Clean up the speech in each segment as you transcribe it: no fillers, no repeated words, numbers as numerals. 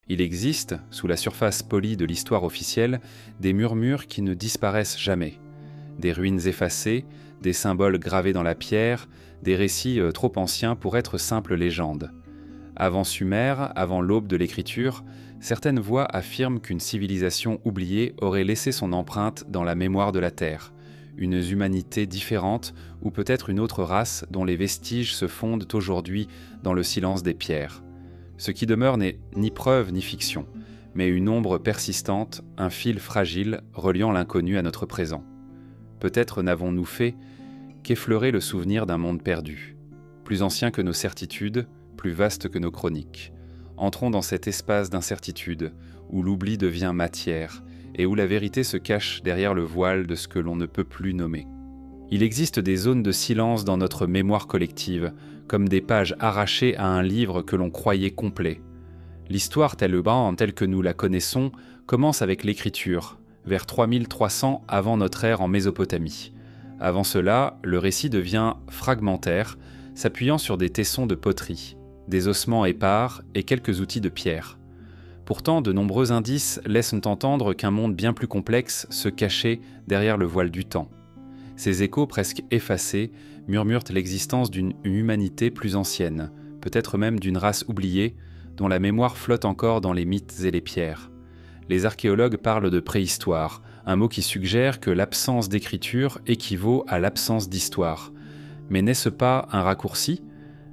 Il existe, sous la surface polie de l'histoire officielle, des murmures qui ne disparaissent jamais. Des ruines effacées, des symboles gravés dans la pierre, des récits trop anciens pour être simples légendes. Avant Sumer, avant l'aube de l'écriture, certaines voix affirment qu'une civilisation oubliée aurait laissé son empreinte dans la mémoire de la Terre, une humanité différente ou peut-être une autre race dont les vestiges se fondent aujourd'hui dans le silence des pierres. Ce qui demeure n'est ni preuve ni fiction, mais une ombre persistante, un fil fragile reliant l'inconnu à notre présent. Peut-être n'avons-nous fait qu'effleurer le souvenir d'un monde perdu, plus ancien que nos certitudes, plus vaste que nos chroniques. Entrons dans cet espace d'incertitude, où l'oubli devient matière, et où la vérité se cache derrière le voile de ce que l'on ne peut plus nommer. Il existe des zones de silence dans notre mémoire collective, comme des pages arrachées à un livre que l'on croyait complet. L'histoire telle que nous la connaissons commence avec l'écriture, vers 3300 avant notre ère en Mésopotamie. Avant cela, le récit devient fragmentaire, s'appuyant sur des tessons de poterie, des ossements épars et quelques outils de pierre. Pourtant, de nombreux indices laissent entendre qu'un monde bien plus complexe se cachait derrière le voile du temps. Ces échos presque effacés murmurent l'existence d'une humanité plus ancienne, peut-être même d'une race oubliée, dont la mémoire flotte encore dans les mythes et les pierres. Les archéologues parlent de préhistoire, un mot qui suggère que l'absence d'écriture équivaut à l'absence d'histoire. Mais n'est-ce pas un raccourci ?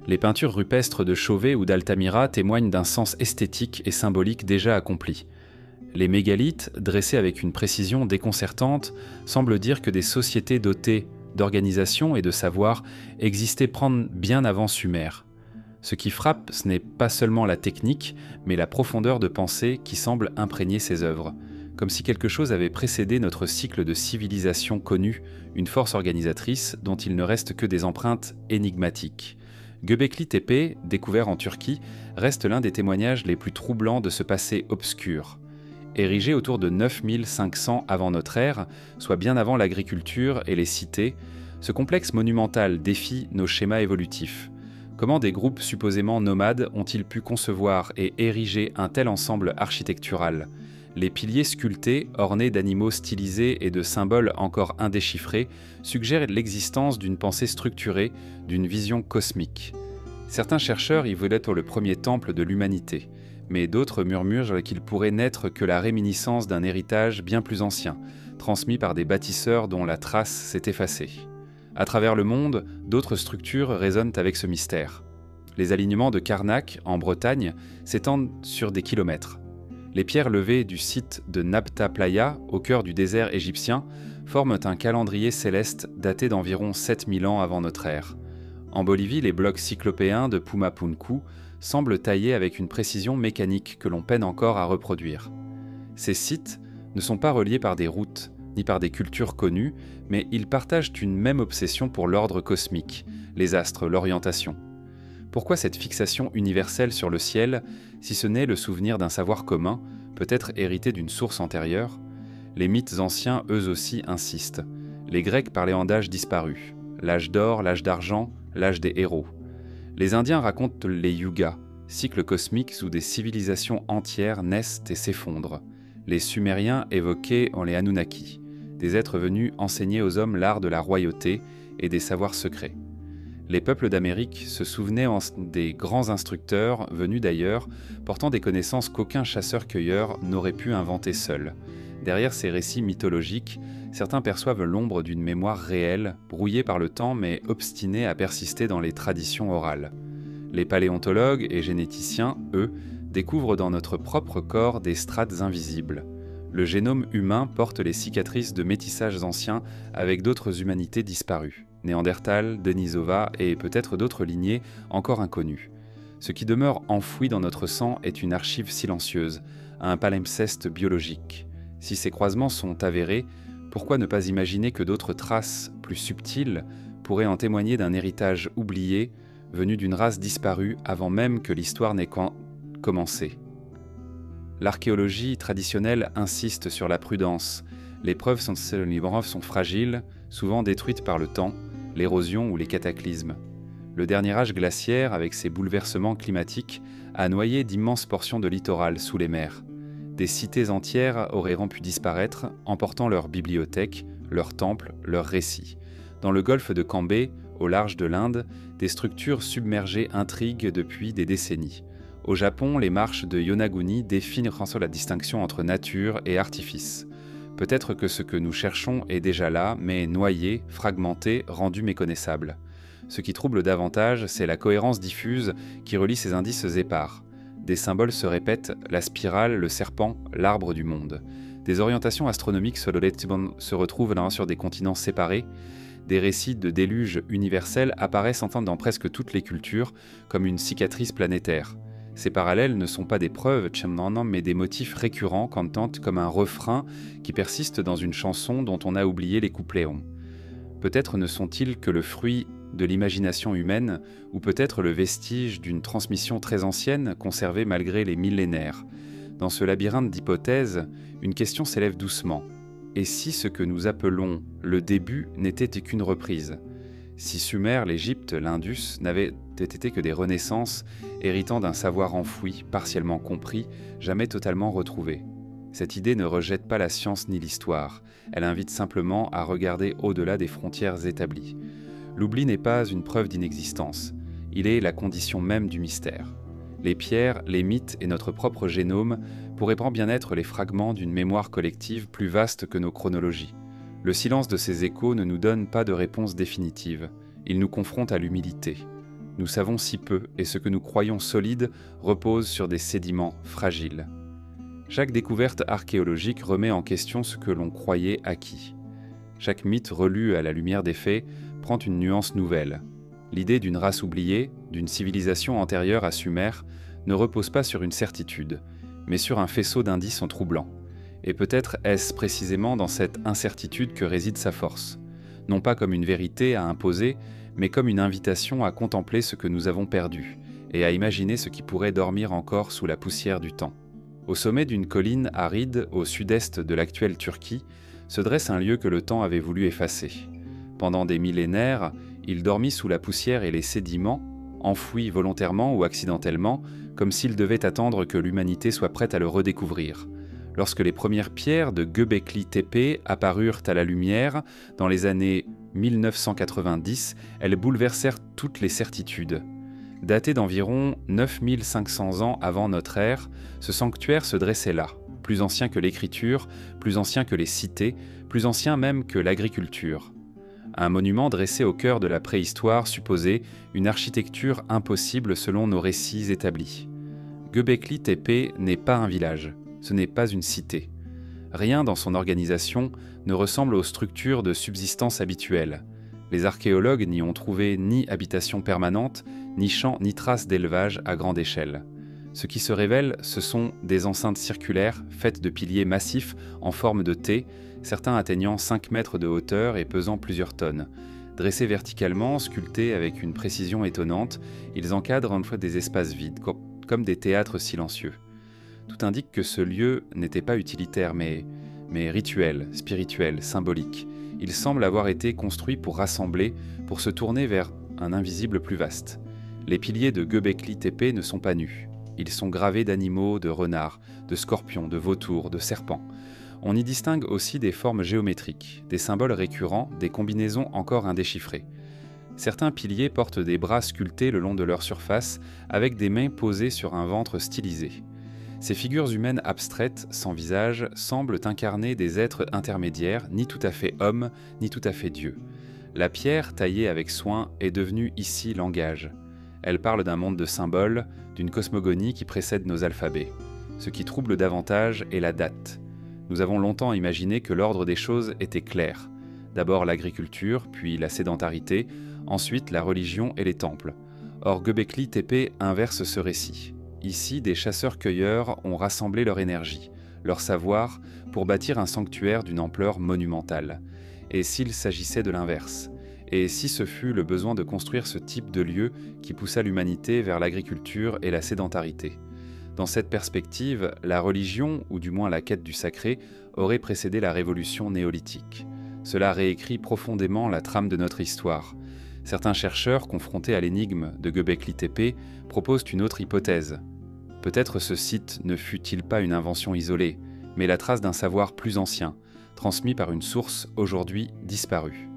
Les peintures rupestres de Chauvet ou d'Altamira témoignent d'un sens esthétique et symbolique déjà accompli. Les mégalithes, dressés avec une précision déconcertante, semblent dire que des sociétés dotées d'organisation et de savoir existaient bien avant Sumer. Ce qui frappe, ce n'est pas seulement la technique, mais la profondeur de pensée qui semble imprégner ces œuvres, comme si quelque chose avait précédé notre cycle de civilisation connu, une force organisatrice dont il ne reste que des empreintes énigmatiques. Göbekli Tepe, découvert en Turquie, reste l'un des témoignages les plus troublants de ce passé obscur. Érigé autour de 9500 avant notre ère, soit bien avant l'agriculture et les cités, ce complexe monumental défie nos schémas évolutifs. Comment des groupes supposément nomades ont-ils pu concevoir et ériger un tel ensemble architectural ? Les piliers sculptés, ornés d'animaux stylisés et de symboles encore indéchiffrés, suggèrent l'existence d'une pensée structurée, d'une vision cosmique. Certains chercheurs y voulaient pour le premier temple de l'humanité, mais d'autres murmurent qu'il pourrait n'être que la réminiscence d'un héritage bien plus ancien, transmis par des bâtisseurs dont la trace s'est effacée. À travers le monde, d'autres structures résonnent avec ce mystère. Les alignements de Karnak, en Bretagne, s'étendent sur des kilomètres. Les pierres levées du site de Nabta Playa, au cœur du désert égyptien, forment un calendrier céleste daté d'environ 7000 ans avant notre ère. En Bolivie, les blocs cyclopéens de Pumapunku semblent taillés avec une précision mécanique que l'on peine encore à reproduire. Ces sites ne sont pas reliés par des routes, ni par des cultures connues, mais ils partagent une même obsession pour l'ordre cosmique, les astres, l'orientation. Pourquoi cette fixation universelle sur le ciel, si ce n'est le souvenir d'un savoir commun, peut-être hérité d'une source antérieure ? Les mythes anciens, eux aussi, insistent. Les Grecs parlaient en d'âge disparu, l'âge d'or, l'âge d'argent, l'âge des héros. Les Indiens racontent les yugas, cycles cosmiques où des civilisations entières naissent et s'effondrent. Les Sumériens évoquaient les Anunnaki, des êtres venus enseigner aux hommes l'art de la royauté et des savoirs secrets. Les peuples d'Amérique se souvenaient des grands instructeurs venus d'ailleurs, portant des connaissances qu'aucun chasseur-cueilleur n'aurait pu inventer seul. Derrière ces récits mythologiques, certains perçoivent l'ombre d'une mémoire réelle, brouillée par le temps mais obstinée à persister dans les traditions orales. Les paléontologues et généticiens, eux, découvrent dans notre propre corps des strates invisibles. Le génome humain porte les cicatrices de métissages anciens avec d'autres humanités disparues. Néandertal, Denisova et peut-être d'autres lignées encore inconnues. Ce qui demeure enfoui dans notre sang est une archive silencieuse, un palimpseste biologique. Si ces croisements sont avérés, pourquoi ne pas imaginer que d'autres traces plus subtiles pourraient en témoigner d'un héritage oublié, venu d'une race disparue avant même que l'histoire n'ait commencé ? L'archéologie traditionnelle insiste sur la prudence. Les preuves sont fragiles, souvent détruites par le temps, l'érosion ou les cataclysmes. Le dernier âge glaciaire, avec ses bouleversements climatiques, a noyé d'immenses portions de littoral sous les mers. Des cités entières auraient rompu disparaître, emportant leurs bibliothèques, leurs temples, leurs récits. Dans le golfe de Cambay, au large de l'Inde, des structures submergées intriguent depuis des décennies. Au Japon, les marches de Yonaguni définissent la distinction entre nature et artifice. Peut-être que ce que nous cherchons est déjà là, mais noyé, fragmenté, rendu méconnaissable. Ce qui trouble davantage, c'est la cohérence diffuse qui relie ces indices épars. Des symboles se répètent, la spirale, le serpent, l'arbre du monde. Des orientations astronomiques se retrouvent là sur des continents séparés. Des récits de déluge universels apparaissent dans presque toutes les cultures comme une cicatrice planétaire. Ces parallèles ne sont pas des preuves, mais des motifs récurrents comme un refrain qui persiste dans une chanson dont on a oublié les couplets. Peut-être ne sont-ils que le fruit de l'imagination humaine, ou peut-être le vestige d'une transmission très ancienne conservée malgré les millénaires. Dans ce labyrinthe d'hypothèses, une question s'élève doucement. Et si ce que nous appelons le début n'était qu'une reprise ? Si Sumer, l'Égypte, l'Indus n'avaient été que des renaissances héritant d'un savoir enfoui, partiellement compris, jamais totalement retrouvé. Cette idée ne rejette pas la science ni l'histoire, elle invite simplement à regarder au-delà des frontières établies. L'oubli n'est pas une preuve d'inexistence, il est la condition même du mystère. Les pierres, les mythes et notre propre génome pourraient bien être les fragments d'une mémoire collective plus vaste que nos chronologies. Le silence de ces échos ne nous donne pas de réponse définitive, il nous confronte à l'humilité. Nous savons si peu et ce que nous croyons solide repose sur des sédiments fragiles. Chaque découverte archéologique remet en question ce que l'on croyait acquis. Chaque mythe relu à la lumière des faits prend une nuance nouvelle. L'idée d'une race oubliée, d'une civilisation antérieure à Sumer, ne repose pas sur une certitude, mais sur un faisceau d'indices troublants. Et peut-être est-ce précisément dans cette incertitude que réside sa force, non pas comme une vérité à imposer, mais comme une invitation à contempler ce que nous avons perdu, et à imaginer ce qui pourrait dormir encore sous la poussière du temps. Au sommet d'une colline aride au sud-est de l'actuelle Turquie, se dresse un lieu que le temps avait voulu effacer. Pendant des millénaires, il dormit sous la poussière et les sédiments, enfouis volontairement ou accidentellement, comme s'il devait attendre que l'humanité soit prête à le redécouvrir. Lorsque les premières pierres de Göbekli Tepe apparurent à la lumière, dans les années 1990, elles bouleversèrent toutes les certitudes. Daté d'environ 9500 ans avant notre ère, ce sanctuaire se dressait là, plus ancien que l'écriture, plus ancien que les cités, plus ancien même que l'agriculture. Un monument dressé au cœur de la préhistoire supposait une architecture impossible selon nos récits établis. Göbekli Tepe n'est pas un village, ce n'est pas une cité. Rien dans son organisation ne ressemble aux structures de subsistance habituelles. Les archéologues n'y ont trouvé ni habitation permanente, ni champs, ni traces d'élevage à grande échelle. Ce qui se révèle, ce sont des enceintes circulaires faites de piliers massifs en forme de T, certains atteignant 5 mètres de hauteur et pesant plusieurs tonnes. Dressés verticalement, sculptés avec une précision étonnante, ils encadrent en fait des espaces vides, comme des théâtres silencieux. Tout indique que ce lieu n'était pas utilitaire, mais rituel, spirituel, symbolique. Il semble avoir été construit pour rassembler, pour se tourner vers un invisible plus vaste. Les piliers de Göbekli Tepe ne sont pas nus. Ils sont gravés d'animaux, de renards, de scorpions, de vautours, de serpents. On y distingue aussi des formes géométriques, des symboles récurrents, des combinaisons encore indéchiffrées. Certains piliers portent des bras sculptés le long de leur surface, avec des mains posées sur un ventre stylisé. Ces figures humaines abstraites, sans visage, semblent incarner des êtres intermédiaires, ni tout à fait hommes, ni tout à fait dieux. La pierre, taillée avec soin, est devenue ici langage. Elle parle d'un monde de symboles, d'une cosmogonie qui précède nos alphabets. Ce qui trouble davantage est la date. Nous avons longtemps imaginé que l'ordre des choses était clair. D'abord l'agriculture, puis la sédentarité, ensuite la religion et les temples. Or Göbekli Tepe inverse ce récit. Ici, des chasseurs-cueilleurs ont rassemblé leur énergie, leur savoir, pour bâtir un sanctuaire d'une ampleur monumentale. Et s'il s'agissait de l'inverse ? Et si ce fut le besoin de construire ce type de lieu qui poussa l'humanité vers l'agriculture et la sédentarité ? Dans cette perspective, la religion, ou du moins la quête du sacré, aurait précédé la révolution néolithique. Cela réécrit profondément la trame de notre histoire. Certains chercheurs, confrontés à l'énigme de Göbekli Tepe, proposent une autre hypothèse. Peut-être ce site ne fut-il pas une invention isolée, mais la trace d'un savoir plus ancien, transmis par une source aujourd'hui disparue.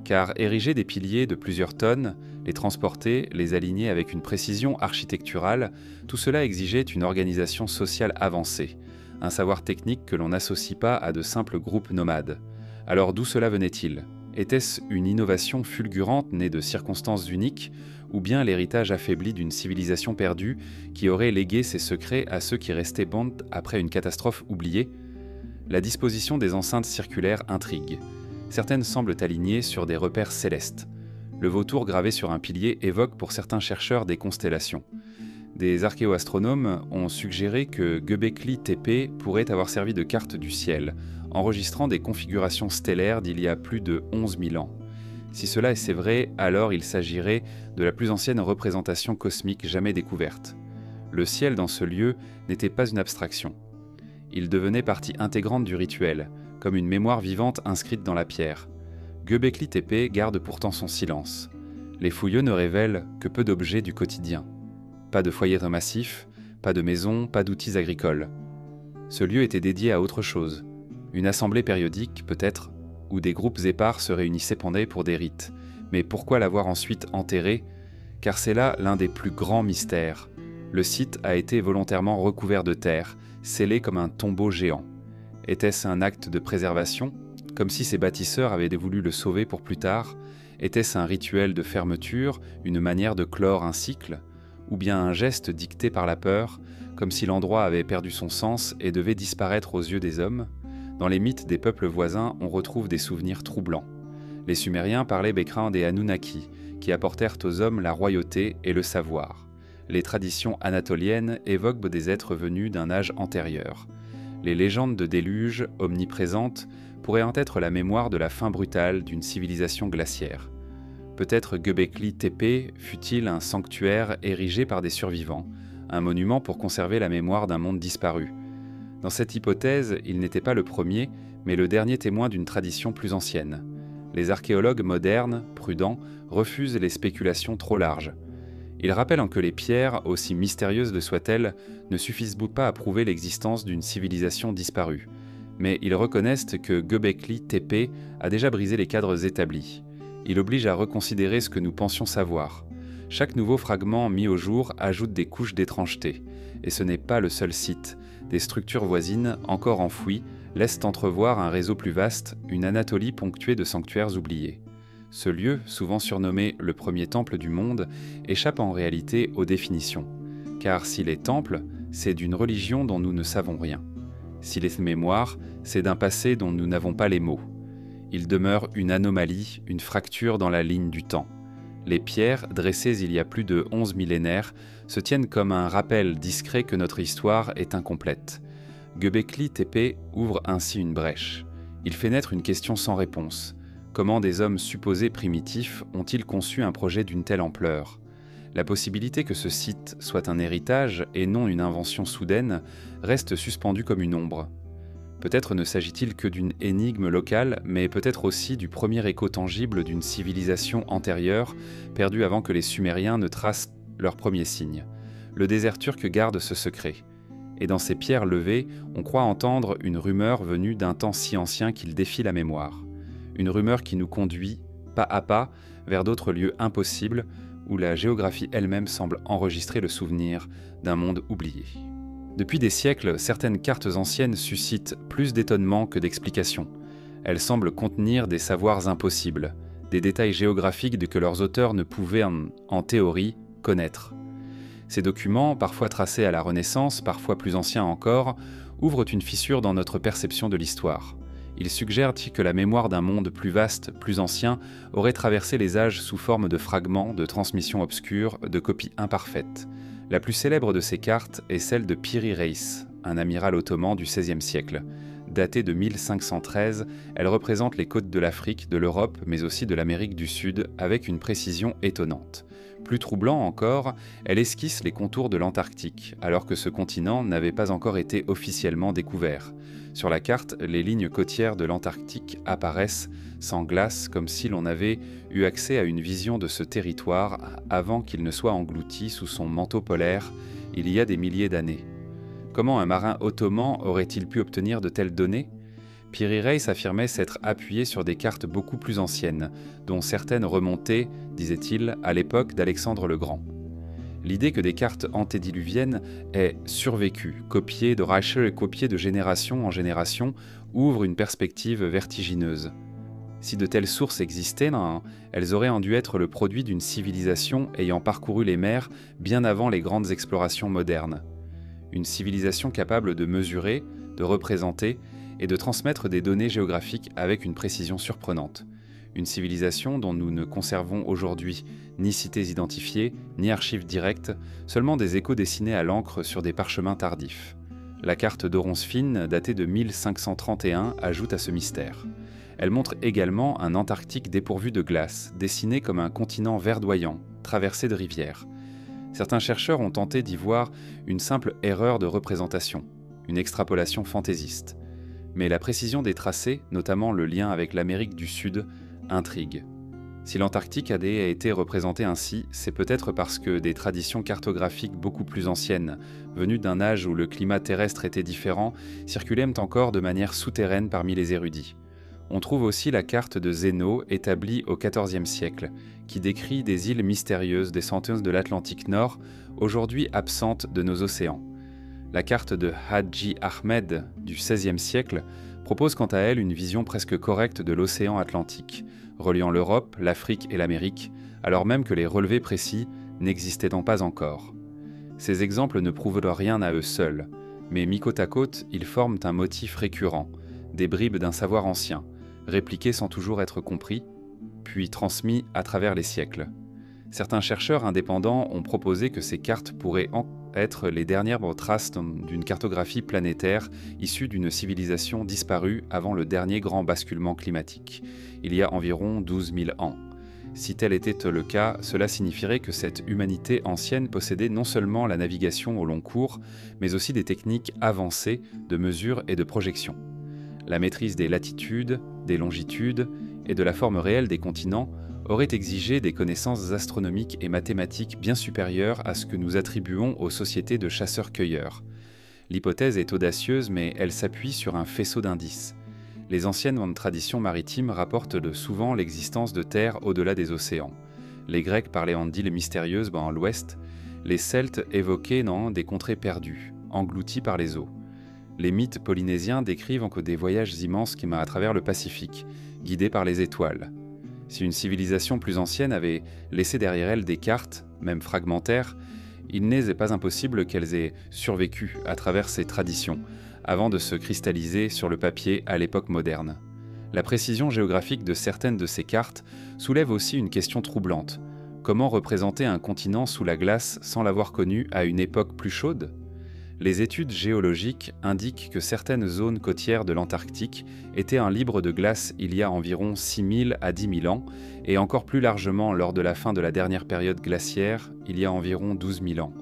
Car ériger des piliers de plusieurs tonnes, les transporter, les aligner avec une précision architecturale, tout cela exigeait une organisation sociale avancée, un savoir technique que l'on n'associe pas à de simples groupes nomades. Alors d'où cela venait-il ? Était-ce une innovation fulgurante née de circonstances uniques, ou bien l'héritage affaibli d'une civilisation perdue qui aurait légué ses secrets à ceux qui restaient bandes après une catastrophe oubliée ? La disposition des enceintes circulaires intrigue. Certaines semblent alignées sur des repères célestes. Le vautour gravé sur un pilier évoque pour certains chercheurs des constellations. Des archéoastronomes ont suggéré que Göbekli Tepe pourrait avoir servi de carte du ciel, enregistrant des configurations stellaires d'il y a plus de 11 000 ans. Si cela est vrai, alors il s'agirait de la plus ancienne représentation cosmique jamais découverte. Le ciel dans ce lieu n'était pas une abstraction. Il devenait partie intégrante du rituel, comme une mémoire vivante inscrite dans la pierre. Göbekli Tepe garde pourtant son silence. Les fouilleux ne révèlent que peu d'objets du quotidien. Pas de foyer massif, pas de maison, pas d'outils agricoles. Ce lieu était dédié à autre chose. Une assemblée périodique, peut-être, où des groupes épars se réunissaient pendant pour des rites. Mais pourquoi l'avoir ensuite enterré ? Car c'est là l'un des plus grands mystères. Le site a été volontairement recouvert de terre, scellé comme un tombeau géant. Était-ce un acte de préservation, comme si ses bâtisseurs avaient voulu le sauver pour plus tard ? Était-ce un rituel de fermeture, une manière de clore un cycle ? Ou bien un geste dicté par la peur, comme si l'endroit avait perdu son sens et devait disparaître aux yeux des hommes ? Dans les mythes des peuples voisins, on retrouve des souvenirs troublants. Les Sumériens parlaient bécrin des Anunnaki, qui apportèrent aux hommes la royauté et le savoir. Les traditions anatoliennes évoquent des êtres venus d'un âge antérieur. Les légendes de déluge, omniprésentes, pourraient en être la mémoire de la fin brutale d'une civilisation glaciaire. Peut-être Göbekli Tepe fut-il un sanctuaire érigé par des survivants, un monument pour conserver la mémoire d'un monde disparu. Dans cette hypothèse, il n'était pas le premier, mais le dernier témoin d'une tradition plus ancienne. Les archéologues modernes, prudents, refusent les spéculations trop larges. Ils rappellent que les pierres, aussi mystérieuses soient-elles, ne suffisent pas à prouver l'existence d'une civilisation disparue. Mais ils reconnaissent que Göbekli Tepe a déjà brisé les cadres établis. Il oblige à reconsidérer ce que nous pensions savoir. Chaque nouveau fragment mis au jour ajoute des couches d'étrangeté. Et ce n'est pas le seul site. Des structures voisines, encore enfouies, laissent entrevoir un réseau plus vaste, une Anatolie ponctuée de sanctuaires oubliés. Ce lieu, souvent surnommé le premier temple du monde, échappe en réalité aux définitions. Car s'il est temple, c'est d'une religion dont nous ne savons rien. S'il est mémoire, c'est d'un passé dont nous n'avons pas les mots. Il demeure une anomalie, une fracture dans la ligne du temps. Les pierres, dressées il y a plus de 11 millénaires, se tiennent comme un rappel discret que notre histoire est incomplète. Göbekli Tepe ouvre ainsi une brèche. Il fait naître une question sans réponse. Comment des hommes supposés primitifs ont-ils conçu un projet d'une telle ampleur ? La possibilité que ce site soit un héritage et non une invention soudaine reste suspendue comme une ombre. Peut-être ne s'agit-il que d'une énigme locale, mais peut-être aussi du premier écho tangible d'une civilisation antérieure, perdue avant que les Sumériens ne tracent leurs premiers signes. Le désert turc garde ce secret. Et dans ces pierres levées, on croit entendre une rumeur venue d'un temps si ancien qu'il défie la mémoire. Une rumeur qui nous conduit, pas à pas, vers d'autres lieux impossibles, où la géographie elle-même semble enregistrer le souvenir d'un monde oublié. Depuis des siècles, certaines cartes anciennes suscitent plus d'étonnement que d'explications. Elles semblent contenir des savoirs impossibles, des détails géographiques que leurs auteurs ne pouvaient, en théorie, connaître. Ces documents, parfois tracés à la Renaissance, parfois plus anciens encore, ouvrent une fissure dans notre perception de l'histoire. Ils suggèrent que la mémoire d'un monde plus vaste, plus ancien, aurait traversé les âges sous forme de fragments, de transmissions obscures, de copies imparfaites. La plus célèbre de ces cartes est celle de Piri Reis, un amiral ottoman du XVIe siècle. Datée de 1513, elle représente les côtes de l'Afrique, de l'Europe, mais aussi de l'Amérique du Sud, avec une précision étonnante. Plus troublant encore, elle esquisse les contours de l'Antarctique, alors que ce continent n'avait pas encore été officiellement découvert. Sur la carte, les lignes côtières de l'Antarctique apparaissent sans glace, comme si l'on avait eu accès à une vision de ce territoire avant qu'il ne soit englouti sous son manteau polaire il y a des milliers d'années. Comment un marin ottoman aurait-il pu obtenir de telles données? Piri Reis affirmait s'être appuyé sur des cartes beaucoup plus anciennes, dont certaines remontaient, disait-il, à l'époque d'Alexandre le Grand. L'idée que des cartes antédiluviennes aient survécu, copiées de Reicher et copiées de génération en génération, ouvre une perspective vertigineuse. Si de telles sources existaient, elles auraient dû être le produit d'une civilisation ayant parcouru les mers bien avant les grandes explorations modernes. Une civilisation capable de mesurer, de représenter et de transmettre des données géographiques avec une précision surprenante. Une civilisation dont nous ne conservons aujourd'hui ni cités identifiées, ni archives directes, seulement des échos dessinés à l'encre sur des parchemins tardifs. La carte d'Oronsfin, datée de 1531, ajoute à ce mystère. Elle montre également un Antarctique dépourvu de glace, dessiné comme un continent verdoyant, traversé de rivières. Certains chercheurs ont tenté d'y voir une simple erreur de représentation, une extrapolation fantaisiste. Mais la précision des tracés, notamment le lien avec l'Amérique du Sud, intrigue. Si l'Antarctique a été représenté ainsi, c'est peut-être parce que des traditions cartographiques beaucoup plus anciennes, venues d'un âge où le climat terrestre était différent, circulaient encore de manière souterraine parmi les érudits. On trouve aussi la carte de Zéno, établie au XIVe siècle, qui décrit des îles mystérieuses descendeuses de l'Atlantique Nord, aujourd'hui absentes de nos océans. La carte de Hadji Ahmed du XVIe siècle propose quant à elle une vision presque correcte de l'océan Atlantique, reliant l'Europe, l'Afrique et l'Amérique, alors même que les relevés précis n'existaient pas encore. Ces exemples ne prouvent rien à eux seuls, mais mis côte à côte, ils forment un motif récurrent, des bribes d'un savoir ancien, répliqués sans toujours être compris, puis transmis à travers les siècles. Certains chercheurs indépendants ont proposé que ces cartes pourraient être les dernières traces d'une cartographie planétaire issue d'une civilisation disparue avant le dernier grand basculement climatique, il y a environ 12 000 ans. Si tel était le cas, cela signifierait que cette humanité ancienne possédait non seulement la navigation au long cours, mais aussi des techniques avancées de mesure et de projection. La maîtrise des latitudes, des longitudes et de la forme réelle des continents aurait exigé des connaissances astronomiques et mathématiques bien supérieures à ce que nous attribuons aux sociétés de chasseurs-cueilleurs. L'hypothèse est audacieuse, mais elle s'appuie sur un faisceau d'indices. Les anciennes traditions maritimes rapportent souvent l'existence de terres au-delà des océans. Les Grecs parlaient d'îles mystérieuses à l'ouest, les Celtes évoquaient des contrées perdues, englouties par les eaux. Les mythes polynésiens décrivent des voyages immenses à travers le Pacifique, guidés par les étoiles. Si une civilisation plus ancienne avait laissé derrière elle des cartes, même fragmentaires, il n'est pas impossible qu'elles aient survécu à travers ces traditions, avant de se cristalliser sur le papier à l'époque moderne. La précision géographique de certaines de ces cartes soulève aussi une question troublante. Comment représenter un continent sous la glace sans l'avoir connu à une époque plus chaude ? Les études géologiques indiquent que certaines zones côtières de l'Antarctique étaient libres de glace il y a environ 6 000 à 10 000 ans, et encore plus largement lors de la fin de la dernière période glaciaire, il y a environ 12 000 ans.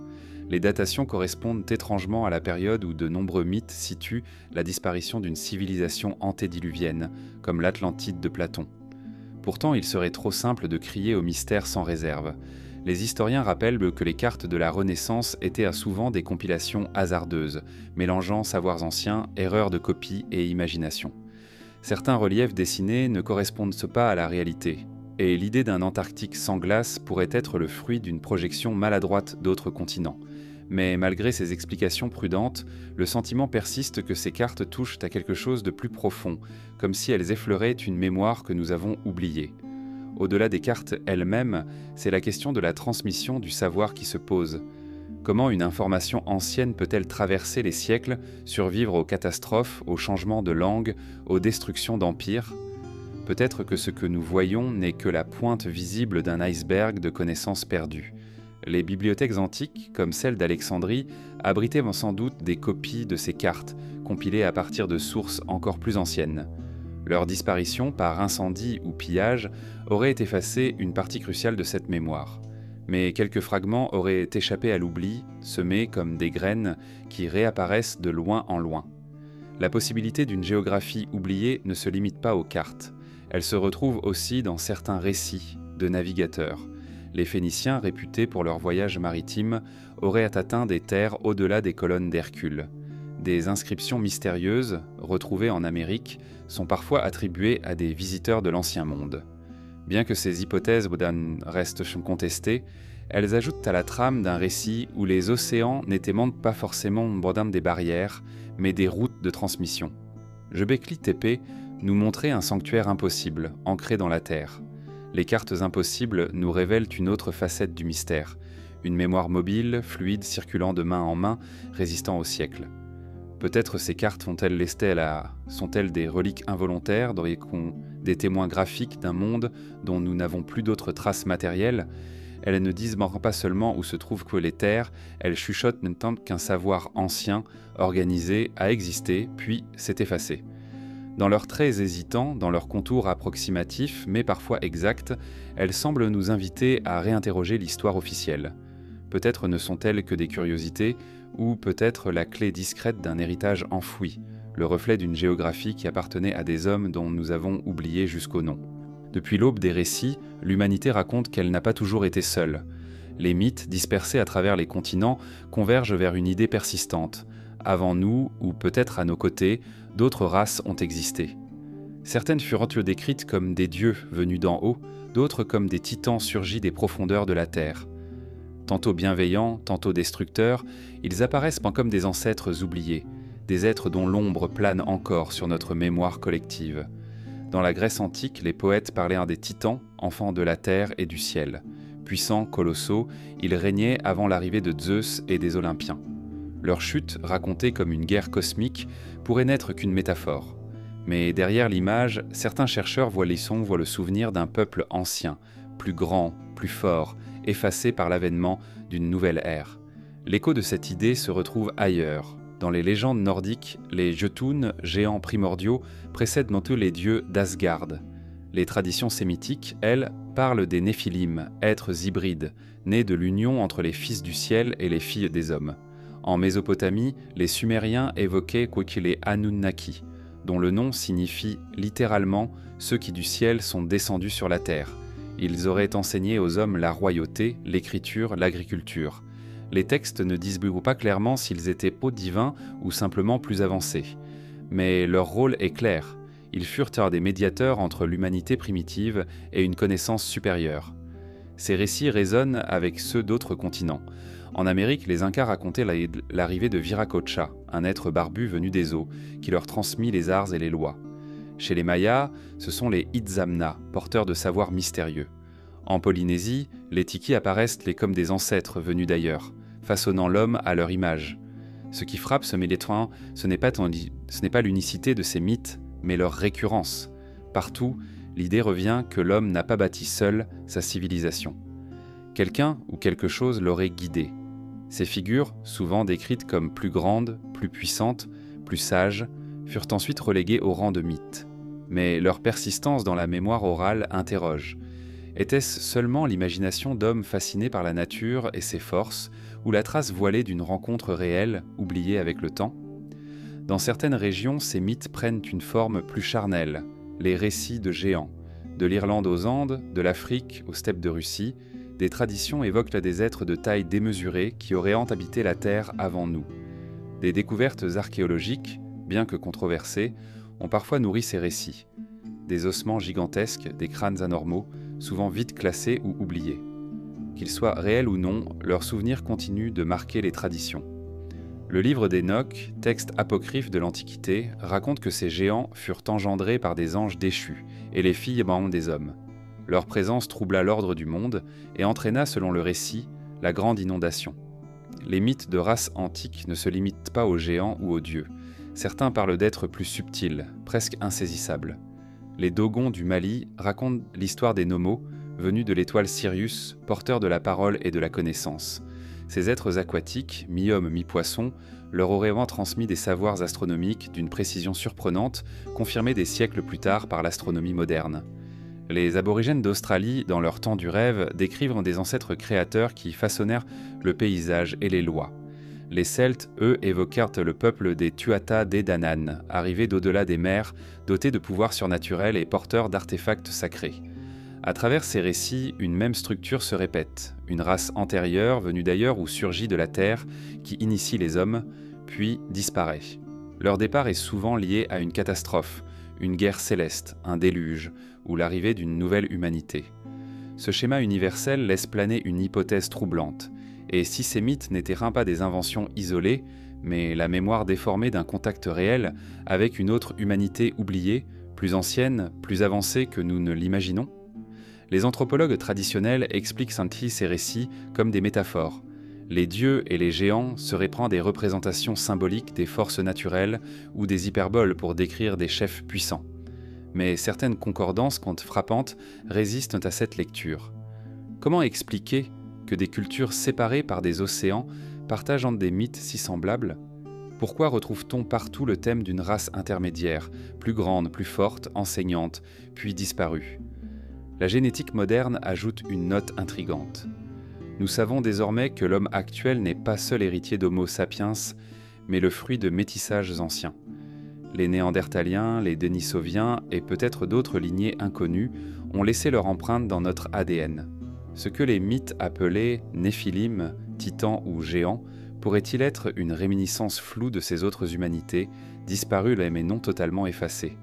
Les datations correspondent étrangement à la période où de nombreux mythes situent la disparition d'une civilisation antédiluvienne, comme l'Atlantide de Platon. Pourtant, il serait trop simple de crier au mystère sans réserve. Les historiens rappellent que les cartes de la Renaissance étaient souvent des compilations hasardeuses, mélangeant savoirs anciens, erreurs de copie et imagination. Certains reliefs dessinés ne correspondent pas à la réalité, et l'idée d'un Antarctique sans glace pourrait être le fruit d'une projection maladroite d'autres continents. Mais malgré ces explications prudentes, le sentiment persiste que ces cartes touchent à quelque chose de plus profond, comme si elles effleuraient une mémoire que nous avons oubliée. Au-delà des cartes elles-mêmes, c'est la question de la transmission du savoir qui se pose. Comment une information ancienne peut-elle traverser les siècles, survivre aux catastrophes, aux changements de langue, aux destructions d'empires ? Peut-être que ce que nous voyons n'est que la pointe visible d'un iceberg de connaissances perdues. Les bibliothèques antiques, comme celle d'Alexandrie, abritaient sans doute des copies de ces cartes, compilées à partir de sources encore plus anciennes. Leur disparition par incendie ou pillage aurait effacé une partie cruciale de cette mémoire. Mais quelques fragments auraient échappé à l'oubli, semés comme des graines qui réapparaissent de loin en loin. La possibilité d'une géographie oubliée ne se limite pas aux cartes. Elle se retrouve aussi dans certains récits de navigateurs. les Phéniciens, réputés pour leurs voyages maritimes, auraient atteint des terres au-delà des colonnes d'Hercule. Des inscriptions mystérieuses, retrouvées en Amérique, sont parfois attribuées à des visiteurs de l'Ancien Monde. Bien que ces hypothèses restent contestées, elles ajoutent à la trame d'un récit où les océans n'étaient pas forcément des barrières, mais des routes de transmission. Göbekli Tepe nous montrait un sanctuaire impossible, ancré dans la terre. Les cartes impossibles nous révèlent une autre facette du mystère, une mémoire mobile, fluide, circulant de main en main, résistant au siècle. Peut-être ces cartes sont-elles des reliques involontaires, des témoins graphiques d'un monde dont nous n'avons plus d'autres traces matérielles. Elles ne disent pas seulement où se trouvent les terres, elles chuchotent ne tant qu'un savoir ancien, organisé, a existé, puis s'est effacé. Dans leurs traits hésitants, dans leurs contours approximatifs, mais parfois exacts, elles semblent nous inviter à réinterroger l'histoire officielle. Peut-être ne sont-elles que des curiosités, ou peut-être la clé discrète d'un héritage enfoui, le reflet d'une géographie qui appartenait à des hommes dont nous avons oublié jusqu'au nom. Depuis l'aube des récits, l'humanité raconte qu'elle n'a pas toujours été seule. Les mythes, dispersés à travers les continents, convergent vers une idée persistante. Avant nous, ou peut-être à nos côtés, d'autres races ont existé. Certaines furent décrites comme des dieux venus d'en haut, d'autres comme des titans surgis des profondeurs de la terre. Tantôt bienveillants, tantôt destructeurs, ils apparaissent comme des ancêtres oubliés, des êtres dont l'ombre plane encore sur notre mémoire collective. Dans la Grèce antique, les poètes parlaient des titans, enfants de la terre et du ciel. Puissants, colossaux, ils régnaient avant l'arrivée de Zeus et des Olympiens. Leur chute, racontée comme une guerre cosmique, pourrait n'être qu'une métaphore. Mais derrière l'image, certains chercheurs voient le souvenir d'un peuple ancien, plus grand, plus fort, effacé par l'avènement d'une nouvelle ère. L'écho de cette idée se retrouve ailleurs. Dans les légendes nordiques, les Jötunn, géants primordiaux, précèdent les dieux d'Asgard. Les traditions sémitiques, elles, parlent des Néphilim, êtres hybrides, nés de l'union entre les fils du ciel et les filles des hommes. En Mésopotamie, les Sumériens évoquaient les Anunnaki, dont le nom signifie littéralement « ceux qui du ciel sont descendus sur la terre ». Ils auraient enseigné aux hommes la royauté, l'écriture, l'agriculture. Les textes ne disent pas clairement s'ils étaient divins ou simplement plus avancés. Mais leur rôle est clair. Ils furent des médiateurs entre l'humanité primitive et une connaissance supérieure. Ces récits résonnent avec ceux d'autres continents. En Amérique, les Incas racontaient l'arrivée de Viracocha, un être barbu venu des eaux, qui leur transmit les arts et les lois. Chez les Mayas, ce sont les Itzamna, porteurs de savoirs mystérieux. En Polynésie, les Tikis apparaissent comme des ancêtres venus d'ailleurs, façonnant l'homme à leur image. Ce qui frappe ce n'est pas l'unicité de ces mythes, mais leur récurrence. Partout, l'idée revient que l'homme n'a pas bâti seul sa civilisation. Quelqu'un ou quelque chose l'aurait guidé. Ces figures, souvent décrites comme plus grandes, plus puissantes, plus sages, furent ensuite reléguées au rang de mythes. Mais leur persistance dans la mémoire orale interroge. Était-ce seulement l'imagination d'hommes fascinés par la nature et ses forces, ou la trace voilée d'une rencontre réelle, oubliée avec le temps ? Dans certaines régions, ces mythes prennent une forme plus charnelle, les récits de géants. De l'Irlande aux Andes, de l'Afrique aux steppes de Russie, des traditions évoquent des êtres de taille démesurée qui auraient habité la Terre avant nous. Des découvertes archéologiques, bien que controversées, ont parfois nourri ces récits. Des ossements gigantesques, des crânes anormaux, souvent vite classés ou oubliés. Qu'ils soient réels ou non, leurs souvenirs continuent de marquer les traditions. Le livre d'Enoch, texte apocryphe de l'Antiquité, raconte que ces géants furent engendrés par des anges déchus et les filles des hommes. Leur présence troubla l'ordre du monde et entraîna, selon le récit, la grande inondation. Les mythes de races antiques ne se limitent pas aux géants ou aux dieux. Certains parlent d'êtres plus subtils, presque insaisissables. Les Dogons du Mali racontent l'histoire des Nomos, venus de l'étoile Sirius, porteurs de la parole et de la connaissance. Ces êtres aquatiques, mi-hommes, mi-poissons, leur auraient transmis des savoirs astronomiques d'une précision surprenante, confirmés des siècles plus tard par l'astronomie moderne. Les aborigènes d'Australie, dans leur temps du rêve, décrivent des ancêtres créateurs qui façonnèrent le paysage et les lois. Les Celtes, eux, évoquèrent le peuple des Tuatha Dé Danann, arrivés d'au-delà des mers, dotés de pouvoirs surnaturels et porteurs d'artefacts sacrés. À travers ces récits, une même structure se répète, une race antérieure venue d'ailleurs ou surgie de la Terre qui initie les hommes, puis disparaît. Leur départ est souvent lié à une catastrophe, une guerre céleste, un déluge, ou l'arrivée d'une nouvelle humanité. Ce schéma universel laisse planer une hypothèse troublante, et si ces mythes n'étaient pas des inventions isolées, mais la mémoire déformée d'un contact réel avec une autre humanité oubliée, plus ancienne, plus avancée que nous ne l'imaginons? Les anthropologues traditionnels expliquent ainsi ces récits comme des métaphores. Les dieux et les géants seraient pris des représentations symboliques des forces naturelles ou des hyperboles pour décrire des chefs puissants. Mais certaines concordances, quant frappantes, résistent à cette lecture. Comment expliquer que des cultures séparées par des océans partagent des mythes si semblables? Pourquoi retrouve-t-on partout le thème d'une race intermédiaire, plus grande, plus forte, enseignante, puis disparue? La génétique moderne ajoute une note intrigante. Nous savons désormais que l'homme actuel n'est pas seul héritier d'Homo sapiens, mais le fruit de métissages anciens. Les Néandertaliens, les Denisoviens et peut-être d'autres lignées inconnues ont laissé leur empreinte dans notre ADN. Ce que les mythes appelaient Néphilim, titans ou géants, pourrait-il être une réminiscence floue de ces autres humanités, disparues mais non totalement effacées?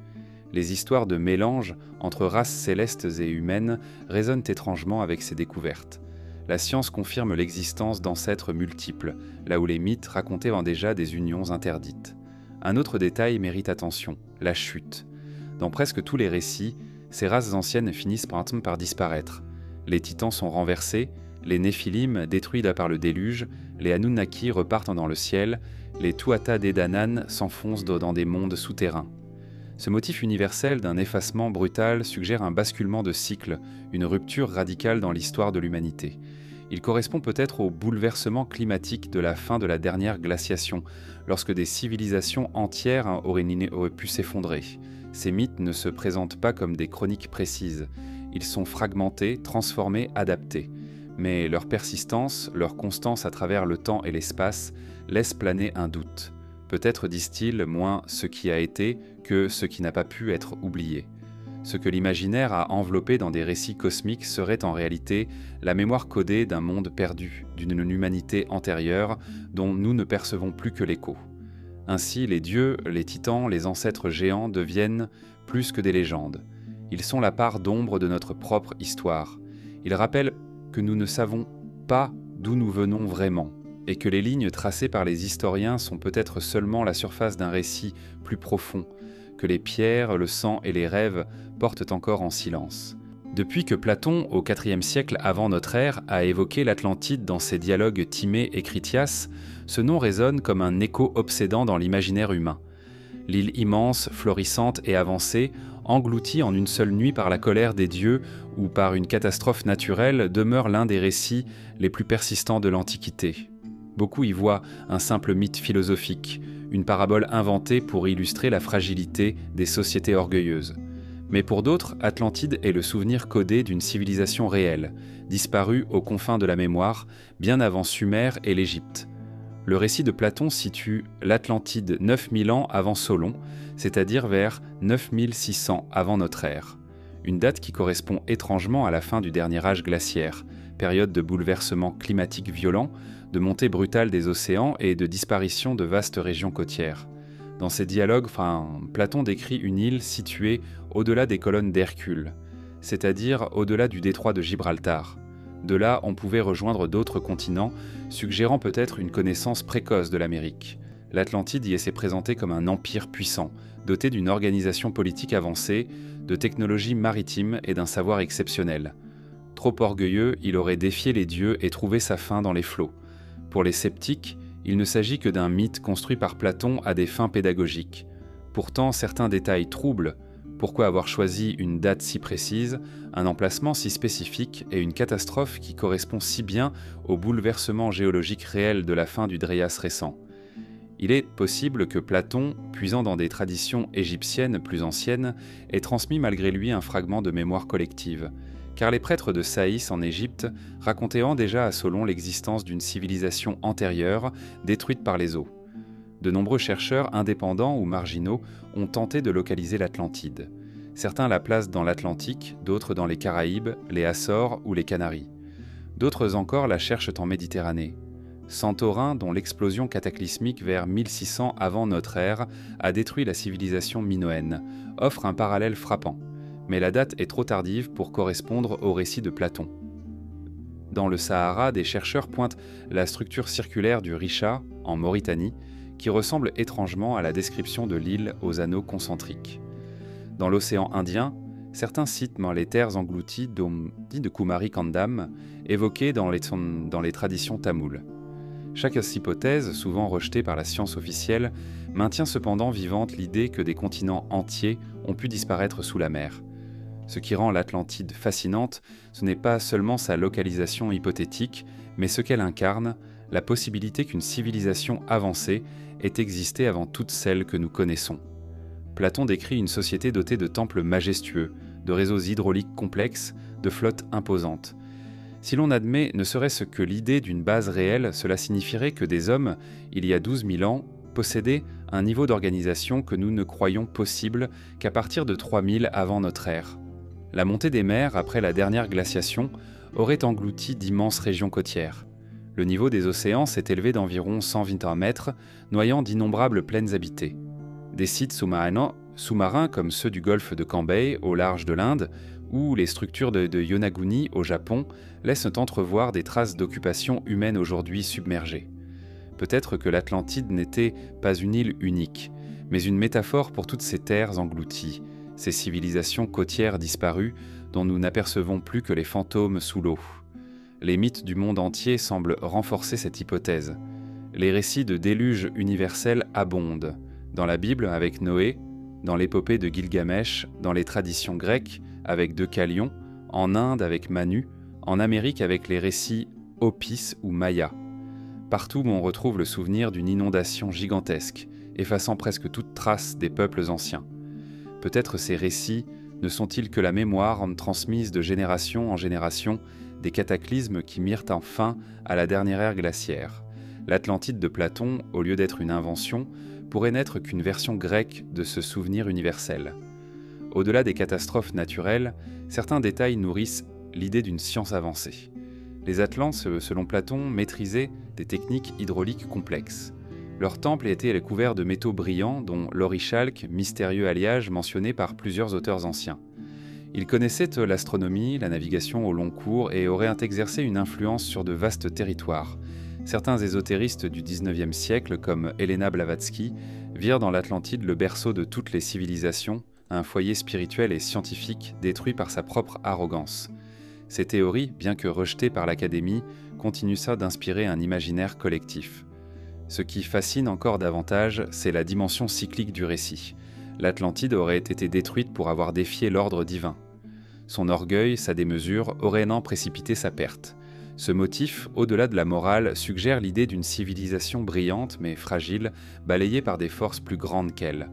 Les histoires de mélange entre races célestes et humaines résonnent étrangement avec ces découvertes. La science confirme l'existence d'ancêtres multiples, là où les mythes racontaient déjà des unions interdites. Un autre détail mérite attention, la chute. Dans presque tous les récits, ces races anciennes finissent par disparaître. Les titans sont renversés, les Néphilim détruits par le déluge, les Anunnaki repartent dans le ciel, les Tuatha Dé Danann s'enfoncent dans des mondes souterrains. Ce motif universel d'un effacement brutal suggère un basculement de cycle, une rupture radicale dans l'histoire de l'humanité. Il correspond peut-être au bouleversement climatique de la fin de la dernière glaciation, lorsque des civilisations entières auraient pu s'effondrer. Ces mythes ne se présentent pas comme des chroniques précises. Ils sont fragmentés, transformés, adaptés. Mais leur persistance, leur constance à travers le temps et l'espace laissent planer un doute. Peut-être disent-ils moins ce qui a été que ce qui n'a pas pu être oublié. Ce que l'imaginaire a enveloppé dans des récits cosmiques serait en réalité la mémoire codée d'un monde perdu, d'une humanité antérieure dont nous ne percevons plus que l'écho. Ainsi, les dieux, les titans, les ancêtres géants deviennent plus que des légendes. Ils sont la part d'ombre de notre propre histoire. Ils rappellent que nous ne savons pas d'où nous venons vraiment, et que les lignes tracées par les historiens sont peut-être seulement la surface d'un récit plus profond, que les pierres, le sang et les rêves portent encore en silence. Depuis que Platon, au IVe siècle avant notre ère, a évoqué l'Atlantide dans ses dialogues Timée et Critias, ce nom résonne comme un écho obsédant dans l'imaginaire humain. L'île immense, florissante et avancée, engloutie en une seule nuit par la colère des dieux ou par une catastrophe naturelle, demeure l'un des récits les plus persistants de l'Antiquité. Beaucoup y voient un simple mythe philosophique, une parabole inventée pour illustrer la fragilité des sociétés orgueilleuses. Mais pour d'autres, Atlantide est le souvenir codé d'une civilisation réelle, disparue aux confins de la mémoire, bien avant Sumer et l'Égypte. Le récit de Platon situe l'Atlantide 9000 ans avant Solon, c'est-à-dire vers 9600 avant notre ère. Une date qui correspond étrangement à la fin du dernier âge glaciaire, période de bouleversements climatiques violents, de montée brutale des océans et de disparition de vastes régions côtières. Dans ces dialogues, Platon décrit une île située au-delà des colonnes d'Hercule, c'est-à-dire au-delà du détroit de Gibraltar. De là, on pouvait rejoindre d'autres continents, suggérant peut-être une connaissance précoce de l'Amérique. L'Atlantide y s'est présentée comme un empire puissant, doté d'une organisation politique avancée, de technologies maritimes et d'un savoir exceptionnel. Trop orgueilleux, il aurait défié les dieux et trouvé sa fin dans les flots. Pour les sceptiques, il ne s'agit que d'un mythe construit par Platon à des fins pédagogiques. Pourtant, certains détails troublent. Pourquoi avoir choisi une date si précise, un emplacement si spécifique et une catastrophe qui correspond si bien au bouleversement géologique réel de la fin du Dréas récent? Il est possible que Platon, puisant dans des traditions égyptiennes plus anciennes, ait transmis malgré lui un fragment de mémoire collective, car les prêtres de Saïs en Égypte racontaient déjà à Solon l'existence d'une civilisation antérieure détruite par les eaux. De nombreux chercheurs indépendants ou marginaux ont tenté de localiser l'Atlantide. Certains la placent dans l'Atlantique, d'autres dans les Caraïbes, les Açores ou les Canaries. D'autres encore la cherchent en Méditerranée. Santorin, dont l'explosion cataclysmique vers 1600 avant notre ère a détruit la civilisation minoenne, offre un parallèle frappant. Mais la date est trop tardive pour correspondre au récit de Platon. Dans le Sahara, des chercheurs pointent la structure circulaire du Richa, en Mauritanie, qui ressemble étrangement à la description de l'île aux anneaux concentriques. Dans l'océan Indien, certains citent les terres englouties dites de Kumari Kandam, évoquées dans les traditions tamoules. Chaque hypothèse, souvent rejetée par la science officielle, maintient cependant vivante l'idée que des continents entiers ont pu disparaître sous la mer. Ce qui rend l'Atlantide fascinante, ce n'est pas seulement sa localisation hypothétique, mais ce qu'elle incarne, la possibilité qu'une civilisation avancée ait existé avant toutes celles que nous connaissons. Platon décrit une société dotée de temples majestueux, de réseaux hydrauliques complexes, de flottes imposantes. Si l'on admet ne serait-ce que l'idée d'une base réelle, cela signifierait que des hommes, il y a 12 000 ans, possédaient un niveau d'organisation que nous ne croyons possible qu'à partir de 3000 avant notre ère. La montée des mers, après la dernière glaciation, aurait englouti d'immenses régions côtières. Le niveau des océans s'est élevé d'environ 120 mètres, noyant d'innombrables plaines habitées. Des sites sous-marins comme ceux du golfe de Cambay, au large de l'Inde, ou les structures de Yonaguni, au Japon, laissent entrevoir des traces d'occupation humaine aujourd'hui submergées. Peut-être que l'Atlantide n'était pas une île unique, mais une métaphore pour toutes ces terres englouties, ces civilisations côtières disparues dont nous n'apercevons plus que les fantômes sous l'eau. Les mythes du monde entier semblent renforcer cette hypothèse. Les récits de déluge universel abondent, dans la Bible avec Noé, dans l'épopée de Gilgamesh, dans les traditions grecques avec Deucalion, en Inde avec Manu, en Amérique avec les récits Hopis ou Maya. Partout où on retrouve le souvenir d'une inondation gigantesque, effaçant presque toute trace des peuples anciens. Peut-être ces récits ne sont-ils que la mémoire transmise de génération en génération des cataclysmes qui mirent en fin à la dernière ère glaciaire. L'Atlantide de Platon, au lieu d'être une invention, pourrait n'être qu'une version grecque de ce souvenir universel. Au-delà des catastrophes naturelles, certains détails nourrissent l'idée d'une science avancée. Les Atlantes, selon Platon, maîtrisaient des techniques hydrauliques complexes. Leurs temples étaient couverts de métaux brillants, dont l'orichalque, mystérieux alliage mentionné par plusieurs auteurs anciens. Ils connaissaient l'astronomie, la navigation au long cours et auraient exercé une influence sur de vastes territoires. Certains ésotéristes du XIXe siècle, comme Helena Blavatsky, virent dans l'Atlantide le berceau de toutes les civilisations, un foyer spirituel et scientifique détruit par sa propre arrogance. Ces théories, bien que rejetées par l'Académie, continuent d'inspirer un imaginaire collectif. Ce qui fascine encore davantage, c'est la dimension cyclique du récit. L'Atlantide aurait été détruite pour avoir défié l'ordre divin. Son orgueil, sa démesure, auraient précipité sa perte. Ce motif, au-delà de la morale, suggère l'idée d'une civilisation brillante mais fragile, balayée par des forces plus grandes qu'elle.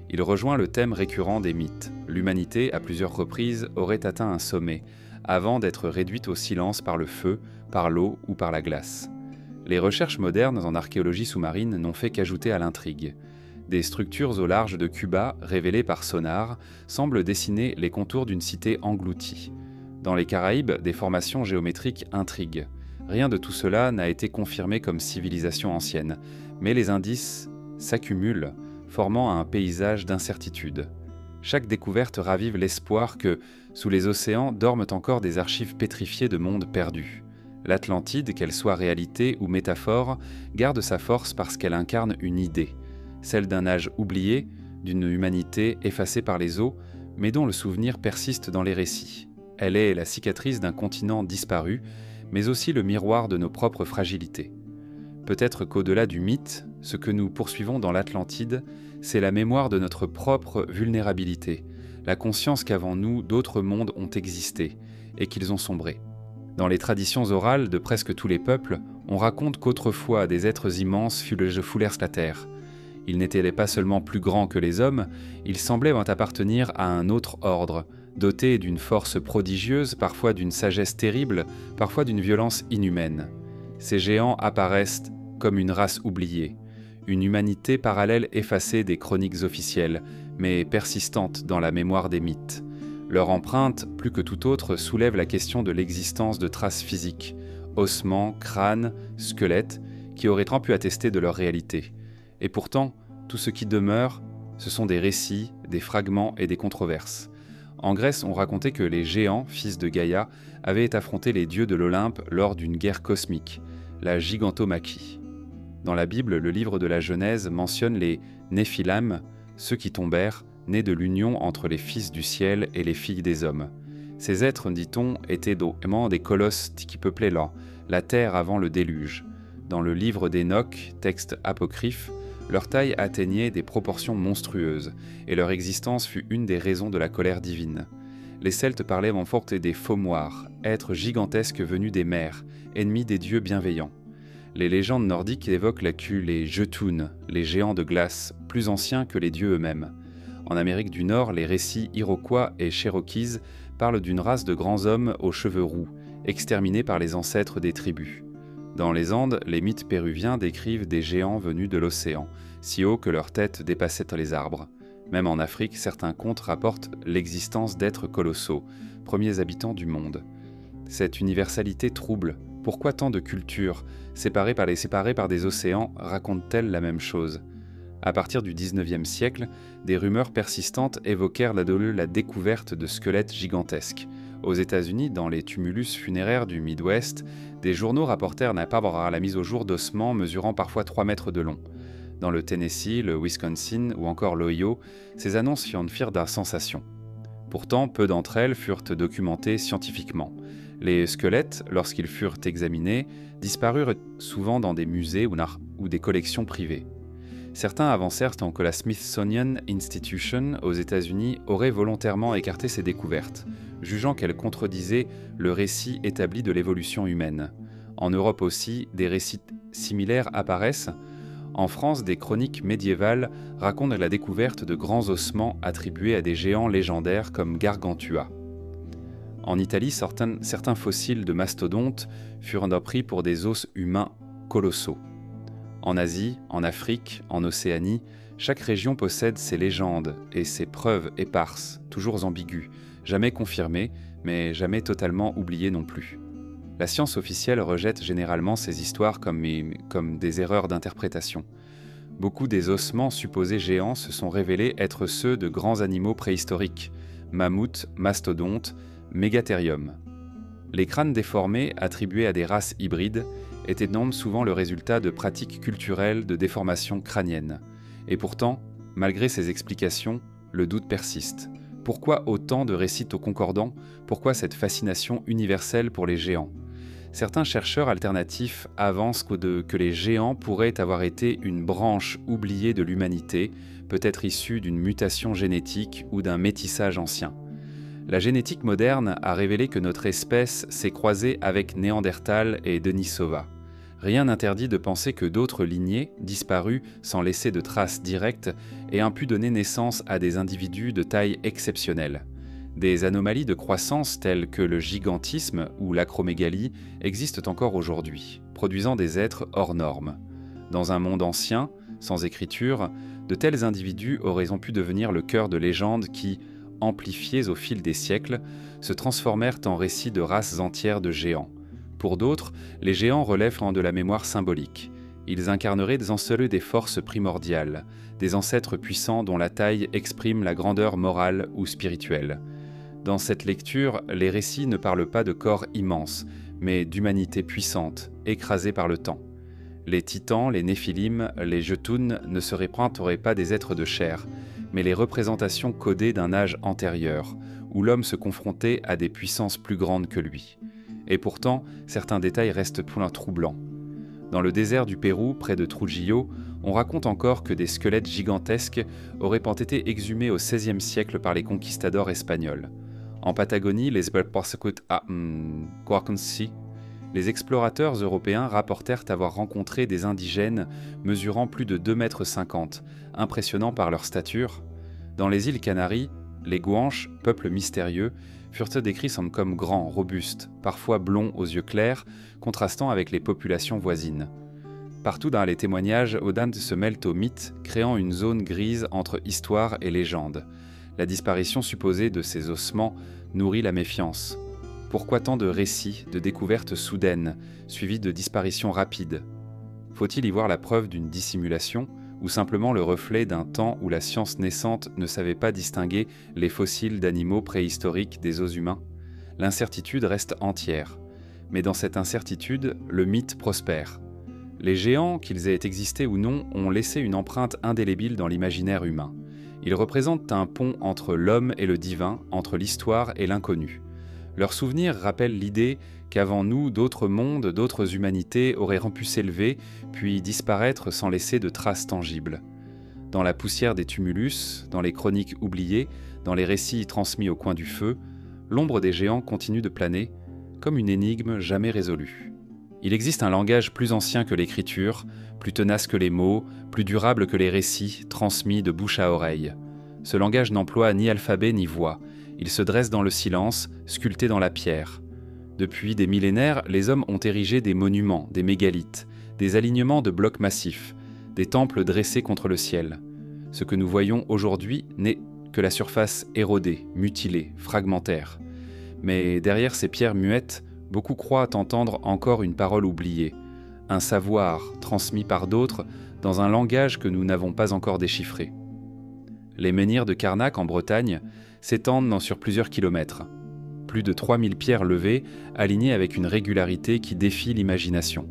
Il rejoint le thème récurrent des mythes. L'humanité, à plusieurs reprises, aurait atteint un sommet, avant d'être réduite au silence par le feu, par l'eau ou par la glace. Les recherches modernes en archéologie sous-marine n'ont fait qu'ajouter à l'intrigue. Des structures au large de Cuba, révélées par sonar, semblent dessiner les contours d'une cité engloutie. Dans les Caraïbes, des formations géométriques intriguent. Rien de tout cela n'a été confirmé comme civilisation ancienne, mais les indices s'accumulent, formant un paysage d'incertitude. Chaque découverte ravive l'espoir que, sous les océans, dorment encore des archives pétrifiées de mondes perdus. L'Atlantide, qu'elle soit réalité ou métaphore, garde sa force parce qu'elle incarne une idée, celle d'un âge oublié, d'une humanité effacée par les eaux, mais dont le souvenir persiste dans les récits. Elle est la cicatrice d'un continent disparu, mais aussi le miroir de nos propres fragilités. Peut-être qu'au-delà du mythe, ce que nous poursuivons dans l'Atlantide, c'est la mémoire de notre propre vulnérabilité, la conscience qu'avant nous, d'autres mondes ont existé et qu'ils ont sombré. Dans les traditions orales de presque tous les peuples, on raconte qu'autrefois des êtres immenses foulèrent la terre. Ils n'étaient pas seulement plus grands que les hommes, ils semblaient appartenir à un autre ordre, dotés d'une force prodigieuse, parfois d'une sagesse terrible, parfois d'une violence inhumaine. Ces géants apparaissent comme une race oubliée, une humanité parallèle effacée des chroniques officielles, mais persistante dans la mémoire des mythes. Leur empreinte, plus que tout autre, soulève la question de l'existence de traces physiques, ossements, crânes, squelettes, qui auraient tant pu attester de leur réalité. Et pourtant, tout ce qui demeure, ce sont des récits, des fragments et des controverses. En Grèce, on racontait que les géants, fils de Gaïa, avaient affronté les dieux de l'Olympe lors d'une guerre cosmique, la gigantomachie. Dans la Bible, le livre de la Genèse mentionne les Néphilim, ceux qui tombèrent, nés de l'union entre les fils du ciel et les filles des hommes. Ces êtres, dit-on, étaient vraiment des colosses qui peuplaient la terre avant le déluge. Dans le livre d'Enoch, texte apocryphe, leur taille atteignait des proportions monstrueuses, et leur existence fut une des raisons de la colère divine. Les Celtes parlaient en forte des faumoirs, êtres gigantesques venus des mers, ennemis des dieux bienveillants. Les légendes nordiques évoquent les Jötunn, les géants de glace, plus anciens que les dieux eux-mêmes. En Amérique du Nord, les récits Iroquois et Cherokees parlent d'une race de grands hommes aux cheveux roux, exterminés par les ancêtres des tribus. Dans les Andes, les mythes péruviens décrivent des géants venus de l'océan, si hauts que leurs têtes dépassaient les arbres. Même en Afrique, certains contes rapportent l'existence d'êtres colossaux, premiers habitants du monde. Cette universalité trouble. Pourquoi tant de cultures, séparées par des océans, racontent-elles la même chose ? À partir du XIXe siècle, des rumeurs persistantes évoquèrent la découverte de squelettes gigantesques. Aux États-Unis, dans les tumulus funéraires du Midwest, des journaux rapportèrent la mise au jour d'ossements mesurant parfois 3 mètres de long. Dans le Tennessee, le Wisconsin ou encore l'Ohio, ces annonces firent de la sensation. Pourtant, peu d'entre elles furent documentées scientifiquement. Les squelettes, lorsqu'ils furent examinés, disparurent souvent dans des musées ou des collections privées. Certains avancèrent que la Smithsonian Institution aux États-Unis aurait volontairement écarté ces découvertes, jugeant qu'elles contredisaient le récit établi de l'évolution humaine. En Europe aussi, des récits similaires apparaissent. En France, des chroniques médiévales racontent la découverte de grands ossements attribués à des géants légendaires comme Gargantua. En Italie, certains fossiles de mastodontes furent pris pour des os humains colossaux. En Asie, en Afrique, en Océanie, chaque région possède ses légendes et ses preuves éparses, toujours ambiguës, jamais confirmées, mais jamais totalement oubliées non plus. La science officielle rejette généralement ces histoires comme des erreurs d'interprétation. Beaucoup des ossements supposés géants se sont révélés être ceux de grands animaux préhistoriques, mammouths, mastodontes, mégathérium. Les crânes déformés, attribués à des races hybrides, étaient donc souvent le résultat de pratiques culturelles de déformation crânienne. Et pourtant, malgré ces explications, le doute persiste. Pourquoi autant de récits concordants ? Pourquoi cette fascination universelle pour les géants ? Certains chercheurs alternatifs avancent que les géants pourraient avoir été une branche oubliée de l'humanité, peut-être issue d'une mutation génétique ou d'un métissage ancien. La génétique moderne a révélé que notre espèce s'est croisée avec Néandertal et Denisova. Rien n'interdit de penser que d'autres lignées, disparues sans laisser de traces directes, aient pu donner naissance à des individus de taille exceptionnelle. Des anomalies de croissance telles que le gigantisme ou l'acromégalie existent encore aujourd'hui, produisant des êtres hors normes. Dans un monde ancien, sans écriture, de tels individus auraient pu devenir le cœur de légendes qui, amplifiées au fil des siècles, se transformèrent en récits de races entières de géants. Pour d'autres, les géants relèvent de la mémoire symbolique. Ils incarneraient des forces primordiales, des ancêtres puissants dont la taille exprime la grandeur morale ou spirituelle. Dans cette lecture, les récits ne parlent pas de corps immenses, mais d'humanité puissante, écrasée par le temps. Les titans, les néphilim, les Jötunn ne seraient pas des êtres de chair, mais les représentations codées d'un âge antérieur, où l'homme se confrontait à des puissances plus grandes que lui. Et pourtant, certains détails restent troublants. Dans le désert du Pérou, près de Trujillo, on raconte encore que des squelettes gigantesques auraient été exhumés au XVIe siècle par les conquistadors espagnols. En Patagonie, les explorateurs européens rapportèrent avoir rencontré des indigènes mesurant plus de 2,50 m, impressionnants par leur stature. Dans les îles Canaries, les Guanches, peuple mystérieux, furent décrits comme grands, robustes, parfois blonds aux yeux clairs, contrastant avec les populations voisines. Partout dans les témoignages, Odin se mêle aux mythes, créant une zone grise entre histoire et légende. La disparition supposée de ces ossements nourrit la méfiance. Pourquoi tant de récits, de découvertes soudaines, suivies de disparitions rapides? Faut-il y voir la preuve d'une dissimulation, ou simplement le reflet d'un temps où la science naissante ne savait pas distinguer les fossiles d'animaux préhistoriques des os humains? L'incertitude reste entière. Mais dans cette incertitude, le mythe prospère. Les géants, qu'ils aient existé ou non, ont laissé une empreinte indélébile dans l'imaginaire humain. Ils représentent un pont entre l'homme et le divin, entre l'histoire et l'inconnu. Leurs souvenirs rappellent l'idée qu'avant nous, d'autres mondes, d'autres humanités auraient pu s'élever, puis disparaître sans laisser de traces tangibles. Dans la poussière des tumulus, dans les chroniques oubliées, dans les récits transmis au coin du feu, l'ombre des géants continue de planer, comme une énigme jamais résolue. Il existe un langage plus ancien que l'écriture, plus tenace que les mots, plus durable que les récits, transmis de bouche à oreille. Ce langage n'emploie ni alphabet ni voix. Il se dresse dans le silence, sculpté dans la pierre. Depuis des millénaires, les hommes ont érigé des monuments, des mégalithes, des alignements de blocs massifs, des temples dressés contre le ciel. Ce que nous voyons aujourd'hui n'est que la surface érodée, mutilée, fragmentaire. Mais derrière ces pierres muettes, beaucoup croient entendre encore une parole oubliée, un savoir transmis par d'autres dans un langage que nous n'avons pas encore déchiffré. Les menhirs de Carnac en Bretagne s'étendent sur plusieurs kilomètres. Plus de 3000 pierres levées, alignées avec une régularité qui défie l'imagination.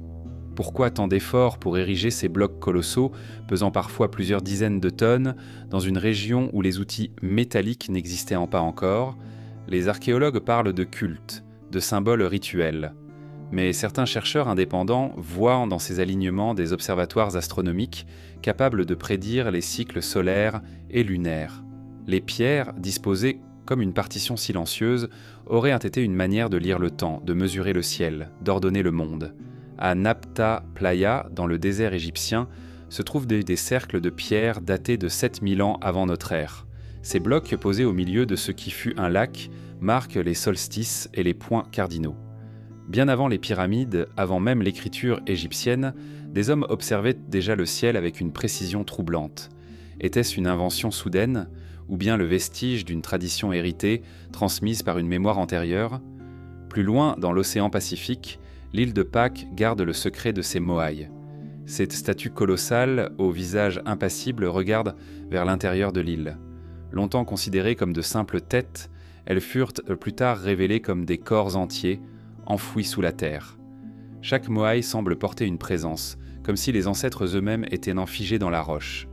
Pourquoi tant d'efforts pour ériger ces blocs colossaux, pesant parfois plusieurs dizaines de tonnes, dans une région où les outils métalliques n'existaient pas encore? Les archéologues parlent de culte, de symboles rituels. Mais certains chercheurs indépendants voient dans ces alignements des observatoires astronomiques capables de prédire les cycles solaires et lunaires. Les pierres, disposées comme une partition silencieuse, auraient été une manière de lire le temps, de mesurer le ciel, d'ordonner le monde. À Nabta Playa, dans le désert égyptien, se trouvent des cercles de pierres datés de 7000 ans avant notre ère. Ces blocs posés au milieu de ce qui fut un lac marquent les solstices et les points cardinaux. Bien avant les pyramides, avant même l'écriture égyptienne, des hommes observaient déjà le ciel avec une précision troublante. Était-ce une invention soudaine, ou bien le vestige d'une tradition héritée, transmise par une mémoire antérieure? Plus loin, dans l'océan Pacifique, l'île de Pâques garde le secret de ses moailles. Cette statue colossale, au visage impassible, regarde vers l'intérieur de l'île. Longtemps considérées comme de simples têtes, elles furent plus tard révélées comme des corps entiers, enfouis sous la terre. Chaque moaille semble porter une présence, comme si les ancêtres eux-mêmes étaient figés dans la roche.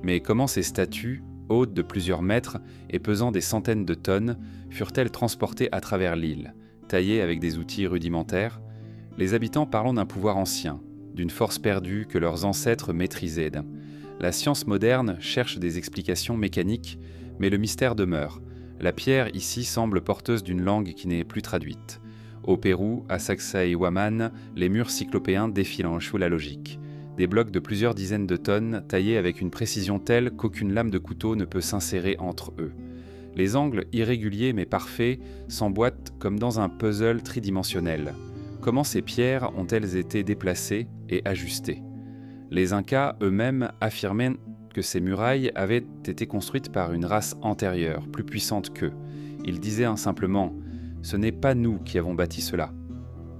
Mais comment ces statues, hautes de plusieurs mètres et pesant des centaines de tonnes, furent-elles transportées à travers l'île, taillées avec des outils rudimentaires? Les habitants parlent d'un pouvoir ancien, d'une force perdue que leurs ancêtres maîtrisaient. La science moderne cherche des explications mécaniques, mais le mystère demeure. La pierre ici semble porteuse d'une langue qui n'est plus traduite. Au Pérou, à Sacsayhuaman, les murs cyclopéens défilent en échou la logique. Des blocs de plusieurs dizaines de tonnes, taillés avec une précision telle qu'aucune lame de couteau ne peut s'insérer entre eux. Les angles irréguliers mais parfaits s'emboîtent comme dans un puzzle tridimensionnel. Comment ces pierres ont-elles été déplacées et ajustées? Les Incas eux-mêmes affirmaient que ces murailles avaient été construites par une race antérieure, plus puissante qu'eux. Ils disaient simplement « Ce n'est pas nous qui avons bâti cela ».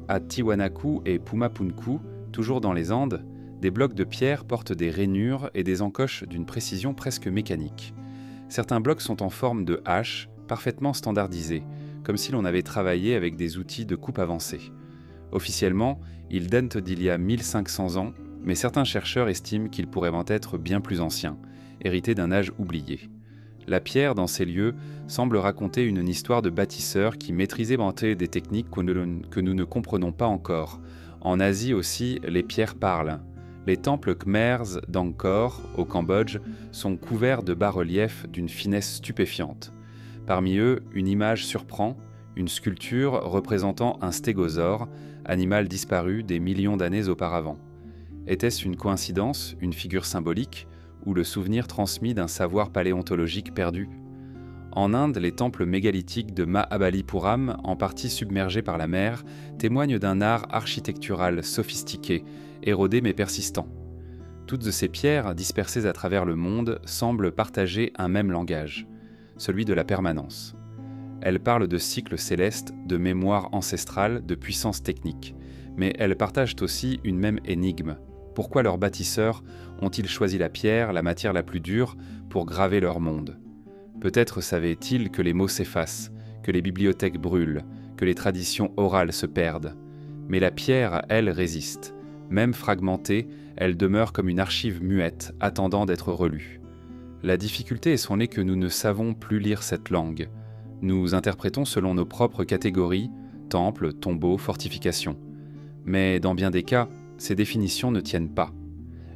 À Tiwanaku et Pumapunku, toujours dans les Andes, des blocs de pierre portent des rainures et des encoches d'une précision presque mécanique. Certains blocs sont en forme de hache, parfaitement standardisés, comme si l'on avait travaillé avec des outils de coupe avancés. Officiellement, ils datent d'il y a 1500 ans, mais certains chercheurs estiment qu'ils pourraient être bien plus anciens, hérités d'un âge oublié. La pierre, dans ces lieux, semble raconter une histoire de bâtisseurs qui maîtrisaient des techniques que nous ne comprenons pas encore. En Asie aussi, les pierres parlent. Les temples khmers d'Angkor, au Cambodge, sont couverts de bas-reliefs d'une finesse stupéfiante. Parmi eux, une image surprend, une sculpture représentant un stégosaure, animal disparu des millions d'années auparavant. Était-ce une coïncidence, une figure symbolique, ou le souvenir transmis d'un savoir paléontologique perdu? En Inde, les temples mégalithiques de Mahabalipuram, en partie submergés par la mer, témoignent d'un art architectural sophistiqué érodé mais persistant. Toutes ces pierres, dispersées à travers le monde, semblent partager un même langage, celui de la permanence. Elles parlent de cycles célestes, de mémoire ancestrale, de puissance technique, mais elles partagent aussi une même énigme. Pourquoi leurs bâtisseurs ont-ils choisi la pierre, la matière la plus dure, pour graver leur monde ? Peut-être savaient-ils que les mots s'effacent, que les bibliothèques brûlent, que les traditions orales se perdent. Mais la pierre, elle, résiste. Même fragmentée, elle demeure comme une archive muette, attendant d'être relue. La difficulté est son nez que nous ne savons plus lire cette langue. Nous interprétons selon nos propres catégories, temples, tombeaux, fortifications. Mais dans bien des cas, ces définitions ne tiennent pas.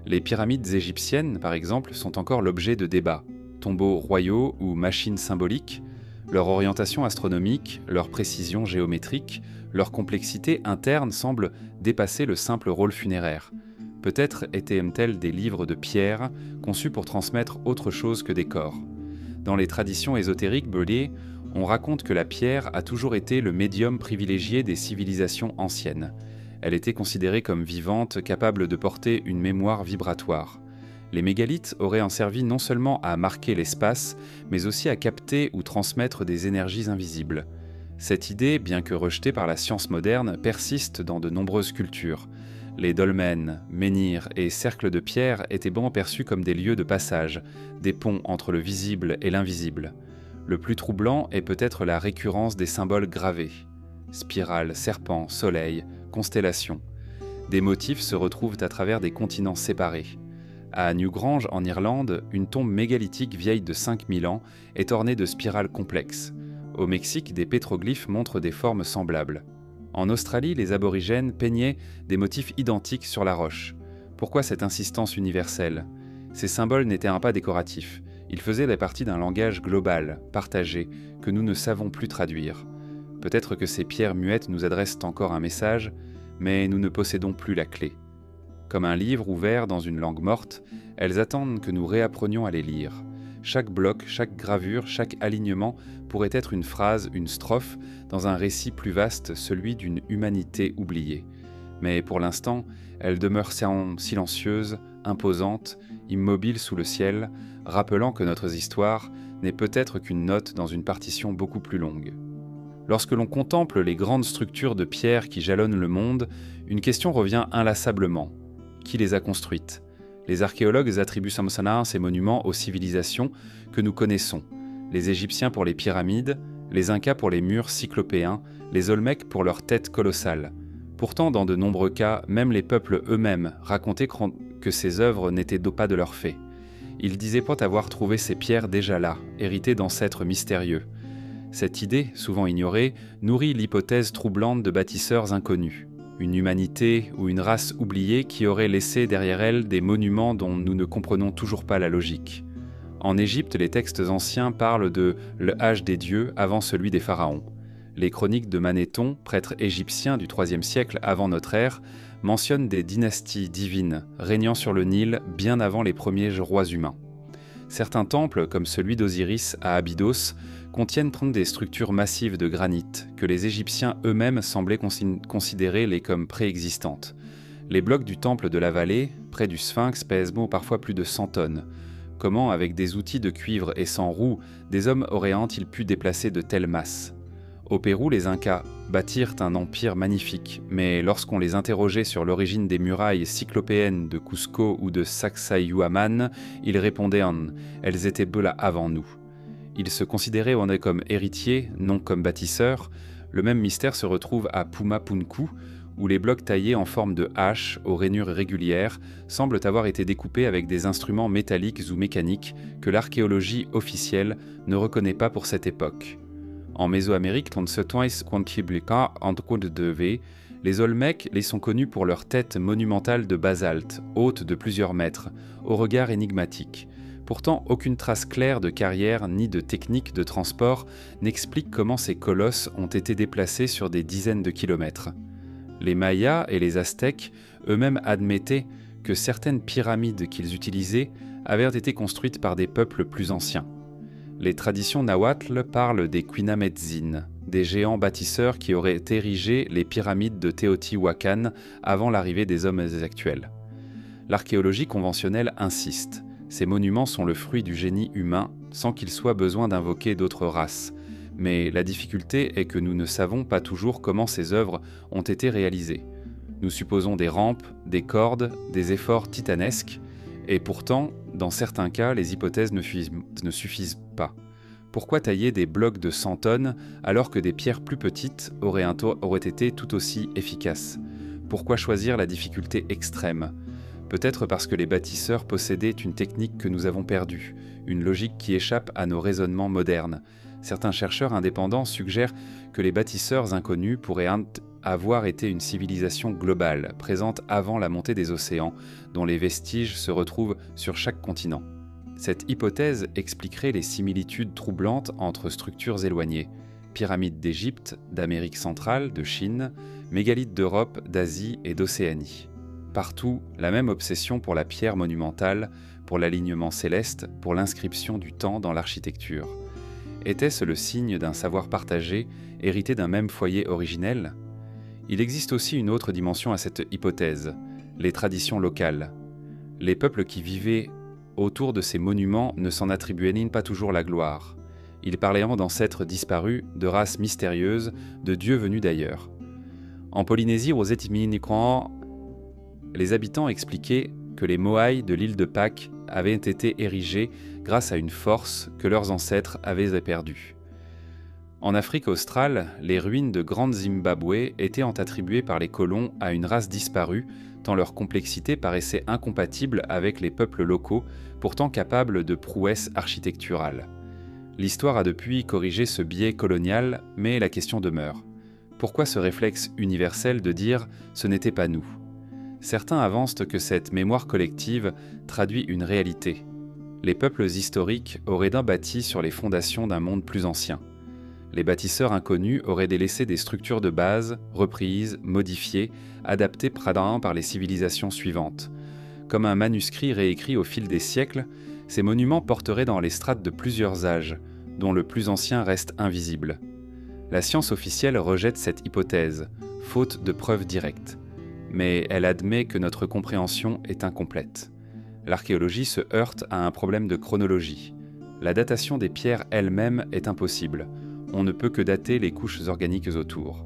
Les pyramides égyptiennes, par exemple, sont encore l'objet de débats. Tombeaux royaux ou machines symboliques, leur orientation astronomique, leur précision géométrique, leur complexité interne semblent dépasser le simple rôle funéraire. Peut-être étaient-elles des livres de pierre conçus pour transmettre autre chose que des corps. Dans les traditions ésotériques brûlées, on raconte que la pierre a toujours été le médium privilégié des civilisations anciennes. Elle était considérée comme vivante, capable de porter une mémoire vibratoire. Les mégalithes auraient en servi non seulement à marquer l'espace, mais aussi à capter ou transmettre des énergies invisibles. Cette idée, bien que rejetée par la science moderne, persiste dans de nombreuses cultures. Les dolmens, menhirs et cercles de pierre étaient bon perçus comme des lieux de passage, des ponts entre le visible et l'invisible. Le plus troublant est peut-être la récurrence des symboles gravés. Spirale, serpent, soleil, constellation. Des motifs se retrouvent à travers des continents séparés. À Newgrange, en Irlande, une tombe mégalithique vieille de 5000 ans est ornée de spirales complexes. Au Mexique, des pétroglyphes montrent des formes semblables. En Australie, les aborigènes peignaient des motifs identiques sur la roche. Pourquoi cette insistance universelle ? Ces symboles n'étaient pas décoratifs. Ils faisaient partie d'un langage global, partagé, que nous ne savons plus traduire. Peut-être que ces pierres muettes nous adressent encore un message, mais nous ne possédons plus la clé. Comme un livre ouvert dans une langue morte, elles attendent que nous réapprenions à les lire. Chaque bloc, chaque gravure, chaque alignement pourrait être une phrase, une strophe, dans un récit plus vaste, celui d'une humanité oubliée. Mais pour l'instant, elles demeurent silencieuses, imposantes, immobiles sous le ciel, rappelant que notre histoire n'est peut-être qu'une note dans une partition beaucoup plus longue. Lorsque l'on contemple les grandes structures de pierre qui jalonnent le monde, une question revient inlassablement. Qui les a construites ? Les archéologues attribuent sans ces monuments aux civilisations que nous connaissons. Les Égyptiens pour les pyramides, les Incas pour les murs cyclopéens, les Olmèques pour leurs têtes colossales. Pourtant, dans de nombreux cas, même les peuples eux-mêmes racontaient que ces œuvres n'étaient pas de leur fait. Ils disaient pas avoir trouvé ces pierres déjà là, héritées d'ancêtres mystérieux. Cette idée, souvent ignorée, nourrit l'hypothèse troublante de bâtisseurs inconnus. Une humanité ou une race oubliée qui aurait laissé derrière elle des monuments dont nous ne comprenons toujours pas la logique. En Égypte, les textes anciens parlent de « le âge des dieux » avant celui des pharaons. Les chroniques de Manéthon, prêtre égyptien du IIIe siècle avant notre ère, mentionnent des dynasties divines régnant sur le Nil bien avant les premiers rois humains. Certains temples, comme celui d'Osiris à Abydos, contiennent des structures massives de granit que les Égyptiens eux-mêmes semblaient considérer comme préexistantes. Les blocs du temple de la vallée, près du Sphinx, pèsent parfois plus de 100 tonnes. Comment, avec des outils de cuivre et sans roues, des hommes auraient-ils pu déplacer de telles masses ? Au Pérou, les Incas bâtirent un empire magnifique, mais lorsqu'on les interrogeait sur l'origine des murailles cyclopéennes de Cusco ou de Sacsayhuaman, ils répondaient « elles étaient là avant nous ». Ils se considéraient comme héritiers, non comme bâtisseurs. Le même mystère se retrouve à Pumapunku, où les blocs taillés en forme de hache, aux rainures régulières, semblent avoir été découpés avec des instruments métalliques ou mécaniques que l'archéologie officielle ne reconnaît pas pour cette époque. En Mésoamérique, les Olmèques les sont connus pour leurs têtes monumentales de basalte, hautes de plusieurs mètres, au regard énigmatique. Pourtant, aucune trace claire de carrière ni de technique de transport n'explique comment ces colosses ont été déplacés sur des dizaines de kilomètres. Les Mayas et les Aztèques eux-mêmes admettaient que certaines pyramides qu'ils utilisaient avaient été construites par des peuples plus anciens. Les traditions nahuatl parlent des Quinametzin, des géants bâtisseurs qui auraient érigé les pyramides de Téotihuacan avant l'arrivée des hommes actuels. L'archéologie conventionnelle insiste. Ces monuments sont le fruit du génie humain sans qu'il soit besoin d'invoquer d'autres races. Mais la difficulté est que nous ne savons pas toujours comment ces œuvres ont été réalisées. Nous supposons des rampes, des cordes, des efforts titanesques, et pourtant, dans certains cas, les hypothèses ne suffisent pas. Pourquoi tailler des blocs de 100 tonnes alors que des pierres plus petites auraient été tout aussi efficaces? Pourquoi choisir la difficulté extrême? Peut-être parce que les bâtisseurs possédaient une technique que nous avons perdue, une logique qui échappe à nos raisonnements modernes. Certains chercheurs indépendants suggèrent que les bâtisseurs inconnus pourraient avoir été une civilisation globale, présente avant la montée des océans, dont les vestiges se retrouvent sur chaque continent. Cette hypothèse expliquerait les similitudes troublantes entre structures éloignées, pyramides d'Égypte, d'Amérique centrale, de Chine, mégalithes d'Europe, d'Asie et d'Océanie. Partout, la même obsession pour la pierre monumentale, pour l'alignement céleste, pour l'inscription du temps dans l'architecture. Était-ce le signe d'un savoir partagé, hérité d'un même foyer originel? Il existe aussi une autre dimension à cette hypothèse, les traditions locales. Les peuples qui vivaient autour de ces monuments ne s'en attribuaient pas toujours la gloire. Ils parlaient d'ancêtres disparus, de races mystérieuses, de dieux venus d'ailleurs. En Polynésie, les habitants expliquaient que les moaïs de l'île de Pâques avaient été érigés grâce à une force que leurs ancêtres avaient perdue. En Afrique australe, les ruines de Grande Zimbabwe étaient attribuées par les colons à une race disparue, tant leur complexité paraissait incompatible avec les peuples locaux, pourtant capables de prouesses architecturales. L'histoire a depuis corrigé ce biais colonial, mais la question demeure. Pourquoi ce réflexe universel de dire « ce n'était pas nous » ? Certains avancent que cette mémoire collective traduit une réalité. Les peuples historiques auraient bâti sur les fondations d'un monde plus ancien. Les bâtisseurs inconnus auraient délaissé des structures de base, reprises, modifiées, adaptées par les civilisations suivantes. Comme un manuscrit réécrit au fil des siècles, ces monuments porteraient dans les strates de plusieurs âges, dont le plus ancien reste invisible. La science officielle rejette cette hypothèse, faute de preuves directes. Mais elle admet que notre compréhension est incomplète. L'archéologie se heurte à un problème de chronologie. La datation des pierres elles-mêmes est impossible. On ne peut que dater les couches organiques autour.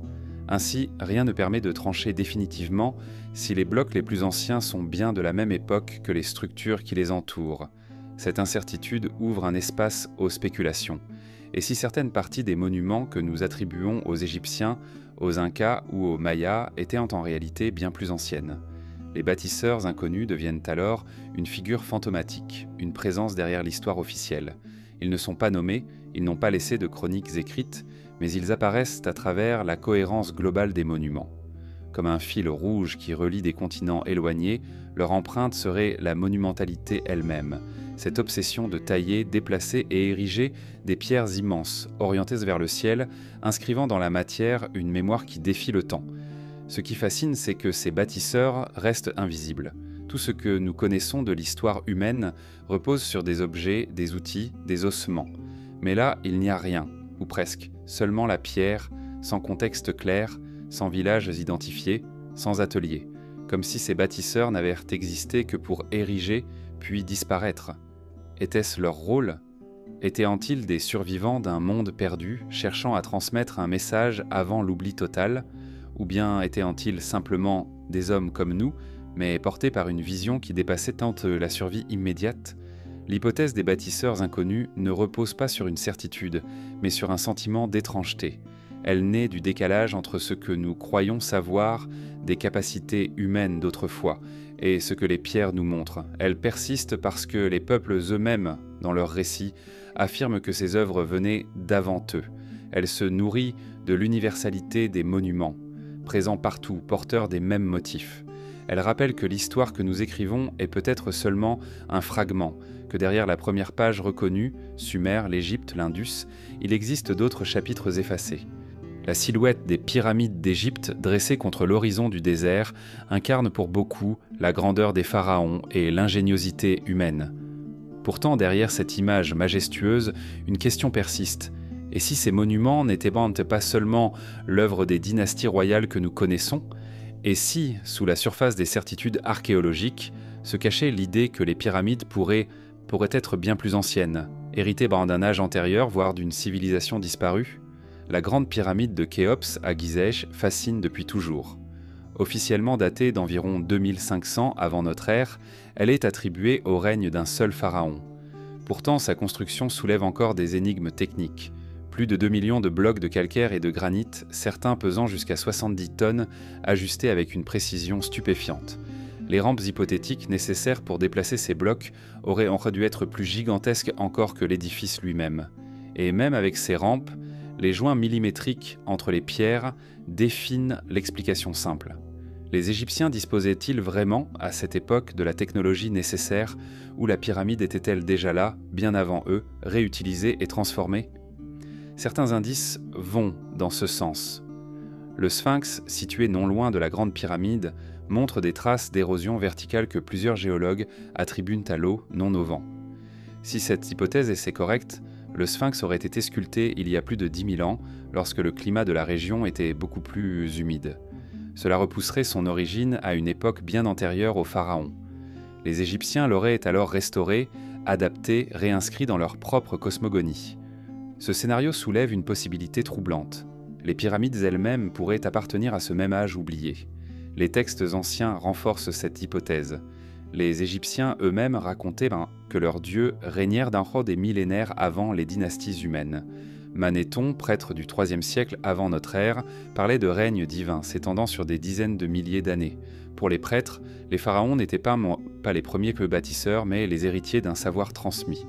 Ainsi, rien ne permet de trancher définitivement si les blocs les plus anciens sont bien de la même époque que les structures qui les entourent. Cette incertitude ouvre un espace aux spéculations. Et si certaines parties des monuments que nous attribuons aux Égyptiens, aux Incas ou aux Mayas étaient en réalité bien plus anciennes? Les bâtisseurs inconnus deviennent alors une figure fantomatique, une présence derrière l'histoire officielle. Ils ne sont pas nommés, ils n'ont pas laissé de chroniques écrites, mais ils apparaissent à travers la cohérence globale des monuments. Comme un fil rouge qui relie des continents éloignés, leur empreinte serait la monumentalité elle-même, cette obsession de tailler, déplacer et ériger des pierres immenses, orientées vers le ciel, inscrivant dans la matière une mémoire qui défie le temps. Ce qui fascine, c'est que ces bâtisseurs restent invisibles. Tout ce que nous connaissons de l'histoire humaine repose sur des objets, des outils, des ossements. Mais là, il n'y a rien, ou presque, seulement la pierre, sans contexte clair, sans villages identifiés, sans atelier, comme si ces bâtisseurs n'avaient existé que pour ériger, puis disparaître. Était-ce leur rôle ? Étaient-ils des survivants d'un monde perdu, cherchant à transmettre un message avant l'oubli total ? Ou bien étaient-ils simplement des hommes comme nous, mais portés par une vision qui dépassait tant la survie immédiate? L'hypothèse des bâtisseurs inconnus ne repose pas sur une certitude, mais sur un sentiment d'étrangeté. Elle naît du décalage entre ce que nous croyons savoir des capacités humaines d'autrefois et ce que les pierres nous montrent. Elle persiste parce que les peuples eux-mêmes, dans leurs récits, affirment que ces œuvres venaient d'avant eux. Elle se nourrit de l'universalité des monuments, présents partout, porteurs des mêmes motifs. Elle rappelle que l'histoire que nous écrivons est peut-être seulement un fragment, que derrière la première page reconnue, Sumer, l'Égypte, l'Indus, il existe d'autres chapitres effacés. La silhouette des pyramides d'Égypte dressées contre l'horizon du désert incarne pour beaucoup la grandeur des pharaons et l'ingéniosité humaine. Pourtant, derrière cette image majestueuse, une question persiste. Et si ces monuments n'étaient pas seulement l'œuvre des dynasties royales que nous connaissons, et si, sous la surface des certitudes archéologiques, se cachait l'idée que les pyramides pourraient être bien plus anciennes, héritées d'un âge antérieur, voire d'une civilisation disparue, la grande pyramide de Khéops à Gizeh fascine depuis toujours. Officiellement datée d'environ 2500 avant notre ère, elle est attribuée au règne d'un seul pharaon. Pourtant, sa construction soulève encore des énigmes techniques. Plus de 2 millions de blocs de calcaire et de granit, certains pesant jusqu'à 70 tonnes, ajustés avec une précision stupéfiante. Les rampes hypothétiques nécessaires pour déplacer ces blocs auraient dû être plus gigantesques encore que l'édifice lui-même. Et même avec ces rampes, les joints millimétriques entre les pierres définissent l'explication simple. Les Égyptiens disposaient-ils vraiment, à cette époque, de la technologie nécessaire, ou la pyramide était-elle déjà là, bien avant eux, réutilisée et transformée ? Certains indices vont dans ce sens. Le Sphinx, situé non loin de la Grande Pyramide, montre des traces d'érosion verticale que plusieurs géologues attribuent à l'eau, non au vent. Si cette hypothèse est correcte, le Sphinx aurait été sculpté il y a plus de 10 000 ans, lorsque le climat de la région était beaucoup plus humide. Cela repousserait son origine à une époque bien antérieure aux pharaons. Les Égyptiens l'auraient alors restauré, adapté, réinscrit dans leur propre cosmogonie. Ce scénario soulève une possibilité troublante. Les pyramides elles-mêmes pourraient appartenir à ce même âge oublié. Les textes anciens renforcent cette hypothèse. Les Égyptiens eux-mêmes racontaient que leurs dieux régnèrent des millénaires avant les dynasties humaines. Manéthon, prêtre du IIIe siècle avant notre ère, parlait de règne divin s'étendant sur des dizaines de milliers d'années. Pour les prêtres, les pharaons n'étaient pas les premiers bâtisseurs, mais les héritiers d'un savoir transmis.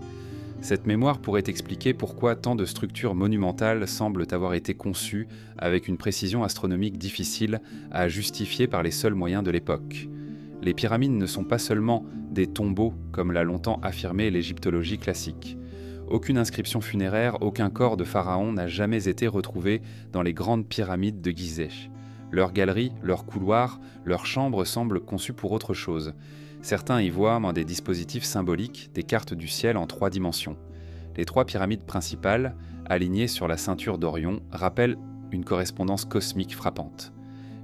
Cette mémoire pourrait expliquer pourquoi tant de structures monumentales semblent avoir été conçues avec une précision astronomique difficile à justifier par les seuls moyens de l'époque. Les pyramides ne sont pas seulement des tombeaux, comme l'a longtemps affirmé l'égyptologie classique. Aucune inscription funéraire, aucun corps de pharaon n'a jamais été retrouvé dans les grandes pyramides de Gizeh. Leurs galeries, leurs couloirs, leurs chambres semblent conçues pour autre chose. Certains y voient des dispositifs symboliques, des cartes du ciel en 3 dimensions. Les 3 pyramides principales, alignées sur la ceinture d'Orion, rappellent une correspondance cosmique frappante.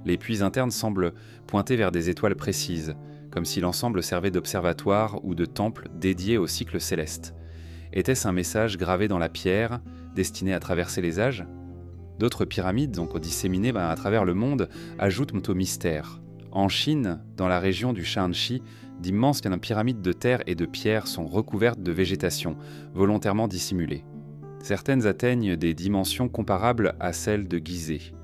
Les puits internes semblent pointer vers des étoiles précises, comme si l'ensemble servait d'observatoire ou de temple dédié au cycle céleste. Était-ce un message gravé dans la pierre, destiné à traverser les âges ? D'autres pyramides, disséminées à travers le monde, ajoutent au mystère. En Chine, dans la région du Shaanxi, d'immenses pyramides de terre et de pierre sont recouvertes de végétation, volontairement dissimulée. Certaines atteignent des dimensions comparables à celles de Gizeh.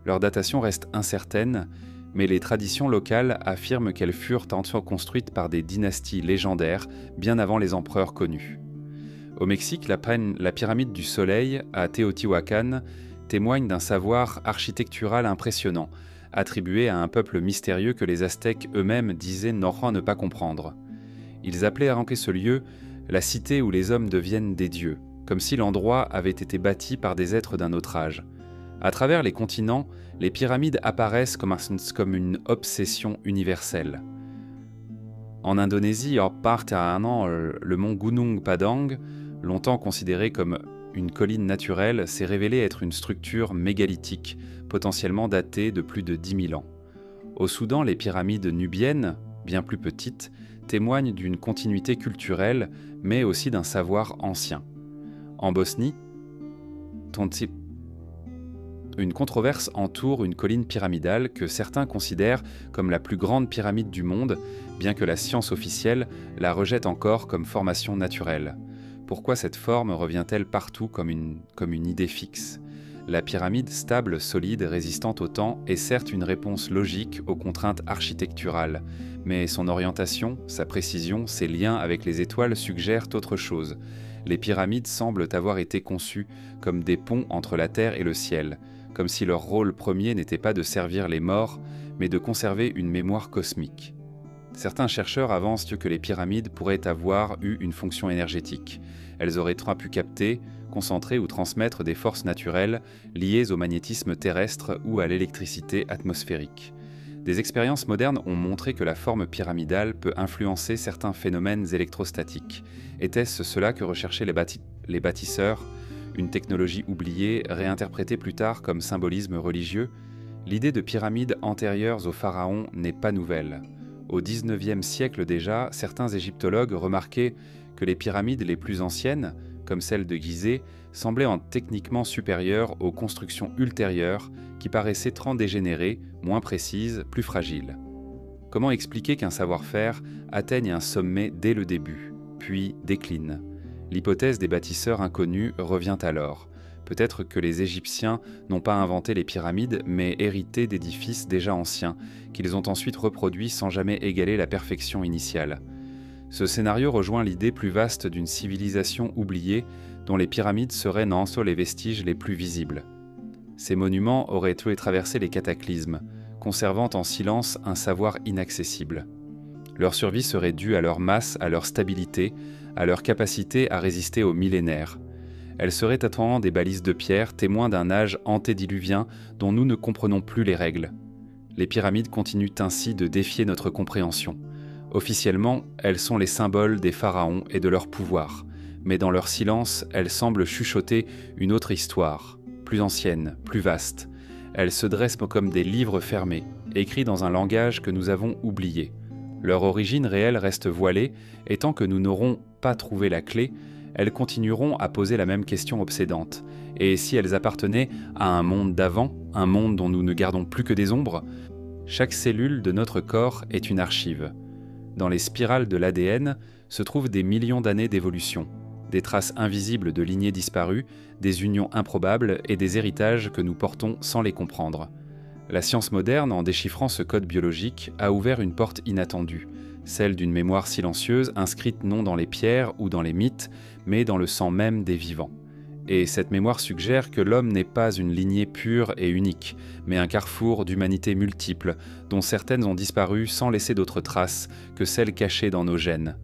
Leur datation reste incertaine, mais les traditions locales affirment qu'elles furent construites par des dynasties légendaires bien avant les empereurs connus. Au Mexique, la pyramide du Soleil à Teotihuacan témoigne d'un savoir architectural impressionnant, attribué à un peuple mystérieux que les Aztèques eux-mêmes disaient ne pas comprendre. Ils appelaient à ce lieu la cité où les hommes deviennent des dieux, comme si l'endroit avait été bâti par des êtres d'un autre âge. À travers les continents, les pyramides apparaissent comme une obsession universelle. En Indonésie, le mont Gunung Padang, longtemps considéré comme une colline naturelle, s'est révélé être une structure mégalithique, potentiellement datée de plus de 10 000 ans. Au Soudan, les pyramides nubiennes, bien plus petites, témoignent d'une continuité culturelle, mais aussi d'un savoir ancien. En Bosnie, une controverse entoure une colline pyramidale que certains considèrent comme la plus grande pyramide du monde, bien que la science officielle la rejette encore comme formation naturelle. Pourquoi cette forme revient-elle partout comme une idée fixe ? La pyramide stable, solide, résistante au temps est certes une réponse logique aux contraintes architecturales, mais son orientation, sa précision, ses liens avec les étoiles suggèrent autre chose. Les pyramides semblent avoir été conçues comme des ponts entre la terre et le ciel, comme si leur rôle premier n'était pas de servir les morts, mais de conserver une mémoire cosmique. Certains chercheurs avancent que les pyramides pourraient avoir eu une fonction énergétique. Elles auraient pu capter, concentrer ou transmettre des forces naturelles liées au magnétisme terrestre ou à l'électricité atmosphérique. Des expériences modernes ont montré que la forme pyramidale peut influencer certains phénomènes électrostatiques. Était-ce cela que recherchaient les bâtisseurs ? une technologie oubliée, réinterprétée plus tard comme symbolisme religieux, l'idée de pyramides antérieures aux pharaons n'est pas nouvelle. Au XIXe siècle déjà, certains égyptologues remarquaient que les pyramides les plus anciennes, comme celle de Gizeh, semblaient techniquement supérieures aux constructions ultérieures qui paraissaient dégénérées, moins précises, plus fragiles. Comment expliquer qu'un savoir-faire atteigne un sommet dès le début, puis décline? L'hypothèse des bâtisseurs inconnus revient alors. Peut-être que les Égyptiens n'ont pas inventé les pyramides, mais hérité d'édifices déjà anciens, qu'ils ont ensuite reproduits sans jamais égaler la perfection initiale. Ce scénario rejoint l'idée plus vaste d'une civilisation oubliée, dont les pyramides seraient non seulement les vestiges les plus visibles. Ces monuments auraient eux traversé les cataclysmes, conservant en silence un savoir inaccessible. Leur survie serait due à leur masse, à leur stabilité, à leur capacité à résister aux millénaires. Elles seraient attendant des balises de pierre, témoins d'un âge antédiluvien dont nous ne comprenons plus les règles. Les pyramides continuent ainsi de défier notre compréhension. Officiellement, elles sont les symboles des pharaons et de leur pouvoir, mais dans leur silence, elles semblent chuchoter une autre histoire, plus ancienne, plus vaste. Elles se dressent comme des livres fermés, écrits dans un langage que nous avons oublié. Leur origine réelle reste voilée, et tant que nous n'aurons pas trouvé la clé, elles continueront à poser la même question obsédante. Et si elles appartenaient à un monde d'avant, un monde dont nous ne gardons plus que des ombres, chaque cellule de notre corps est une archive. Dans les spirales de l'ADN se trouvent des millions d'années d'évolution, des traces invisibles de lignées disparues, des unions improbables et des héritages que nous portons sans les comprendre. La science moderne, en déchiffrant ce code biologique, a ouvert une porte inattendue, celle d'une mémoire silencieuse inscrite non dans les pierres ou dans les mythes, mais dans le sang même des vivants. Et cette mémoire suggère que l'homme n'est pas une lignée pure et unique, mais un carrefour d'humanités multiples, dont certaines ont disparu sans laisser d'autres traces que celles cachées dans nos gènes.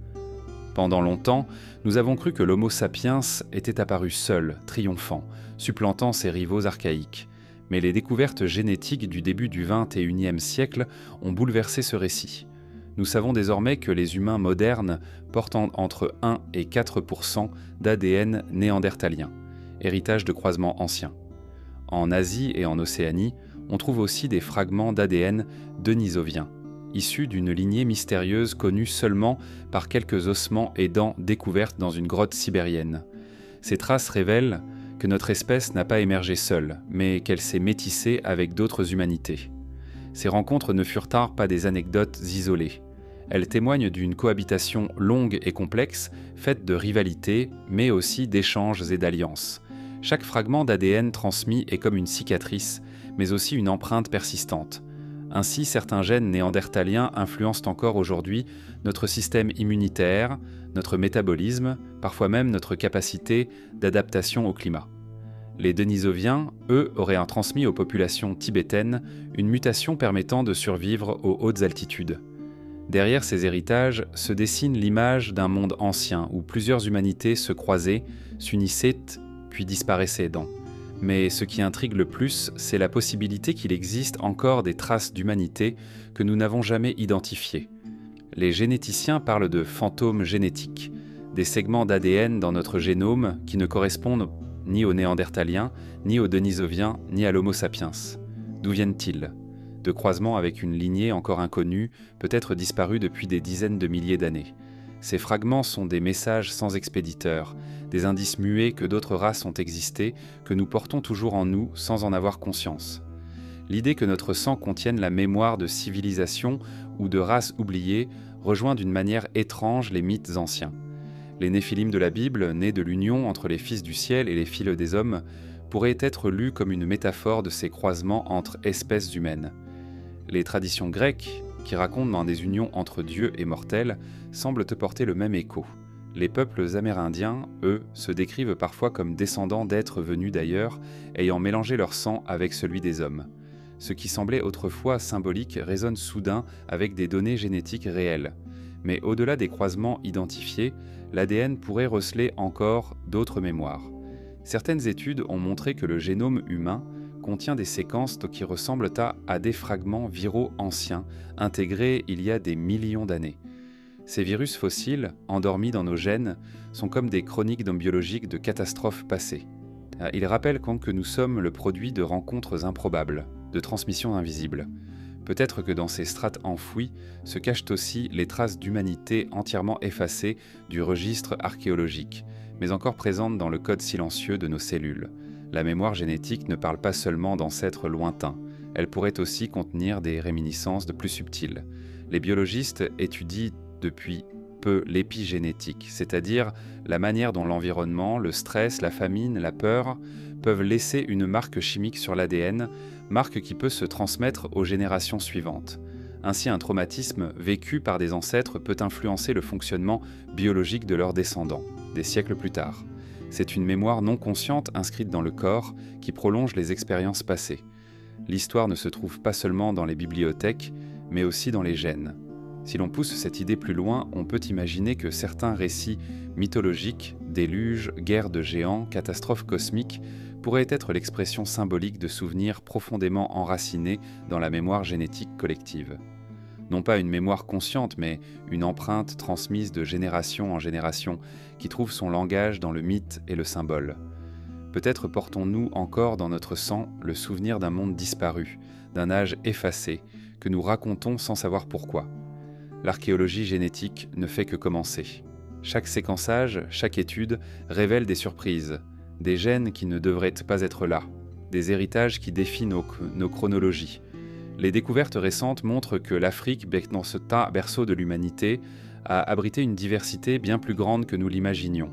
Pendant longtemps, nous avons cru que l'Homo sapiens était apparu seul, triomphant, supplantant ses rivaux archaïques. Mais les découvertes génétiques du début du XXIe siècle ont bouleversé ce récit. Nous savons désormais que les humains modernes portent entre 1 et 4% d'ADN néandertalien, héritage de croisements anciens. En Asie et en Océanie, on trouve aussi des fragments d'ADN denisoviens, issus d'une lignée mystérieuse connue seulement par quelques ossements et dents découvertes dans une grotte sibérienne. Ces traces révèlent que notre espèce n'a pas émergé seule, mais qu'elle s'est métissée avec d'autres humanités. Ces rencontres ne furent pas des anecdotes isolées. Elles témoignent d'une cohabitation longue et complexe, faite de rivalités, mais aussi d'échanges et d'alliances. Chaque fragment d'ADN transmis est comme une cicatrice, mais aussi une empreinte persistante. Ainsi, certains gènes néandertaliens influencent encore aujourd'hui notre système immunitaire, notre métabolisme, parfois même notre capacité d'adaptation au climat. Les Denisoviens, eux, auraient transmis aux populations tibétaines une mutation permettant de survivre aux hautes altitudes. Derrière ces héritages se dessine l'image d'un monde ancien où plusieurs humanités se croisaient, s'unissaient, puis disparaissaient dans. Mais ce qui intrigue le plus, c'est la possibilité qu'il existe encore des traces d'humanité que nous n'avons jamais identifiées. Les généticiens parlent de fantômes génétiques, des segments d'ADN dans notre génome qui ne correspondent ni aux Néandertaliens, ni aux Denisoviens, ni à l'Homo sapiens. D'où viennent-ils ? De croisements avec une lignée encore inconnue, peut-être disparue depuis des dizaines de milliers d'années. Ces fragments sont des messages sans expéditeur, des indices muets que d'autres races ont existé, que nous portons toujours en nous sans en avoir conscience. L'idée que notre sang contienne la mémoire de civilisations ou de races oubliées rejoint d'une manière étrange les mythes anciens. Les Néphilim de la Bible, nés de l'union entre les fils du ciel et les filles des hommes, pourraient être lus comme une métaphore de ces croisements entre espèces humaines. Les traditions grecques, qui racontent dans des unions entre dieux et mortels, semblent te porter le même écho. Les peuples amérindiens, eux, se décrivent parfois comme descendants d'êtres venus d'ailleurs, ayant mélangé leur sang avec celui des hommes. Ce qui semblait autrefois symbolique résonne soudain avec des données génétiques réelles. Mais au-delà des croisements identifiés, l'ADN pourrait receler encore d'autres mémoires. Certaines études ont montré que le génome humain contient des séquences qui ressemblent à des fragments viraux anciens, intégrés il y a des millions d'années. Ces virus fossiles, endormis dans nos gènes, sont comme des chroniques biologiques de catastrophes passées. Il rappelle que nous sommes le produit de rencontres improbables, de transmissions invisibles. Peut-être que dans ces strates enfouies se cachent aussi les traces d'humanité entièrement effacées du registre archéologique, mais encore présentes dans le code silencieux de nos cellules. La mémoire génétique ne parle pas seulement d'ancêtres lointains, elle pourrait aussi contenir des réminiscences de plus subtiles. Les biologistes étudient depuis peu l'épigénétique, c'est-à-dire la manière dont l'environnement, le stress, la famine, la peur peuvent laisser une marque chimique sur l'ADN, marque qui peut se transmettre aux générations suivantes. Ainsi, un traumatisme vécu par des ancêtres peut influencer le fonctionnement biologique de leurs descendants, des siècles plus tard. C'est une mémoire non consciente inscrite dans le corps qui prolonge les expériences passées. L'histoire ne se trouve pas seulement dans les bibliothèques, mais aussi dans les gènes. Si l'on pousse cette idée plus loin, on peut imaginer que certains récits mythologiques, déluges, guerres de géants, catastrophes cosmiques, pourraient être l'expression symbolique de souvenirs profondément enracinés dans la mémoire génétique collective. Non pas une mémoire consciente, mais une empreinte transmise de génération en génération, qui trouve son langage dans le mythe et le symbole. Peut-être portons-nous encore dans notre sang le souvenir d'un monde disparu, d'un âge effacé, que nous racontons sans savoir pourquoi. L'archéologie génétique ne fait que commencer. Chaque séquençage, chaque étude révèle des surprises, des gènes qui ne devraient pas être là, des héritages qui défient nos chronologies. Les découvertes récentes montrent que l'Afrique, berceau de l'humanité, a abrité une diversité bien plus grande que nous l'imaginions.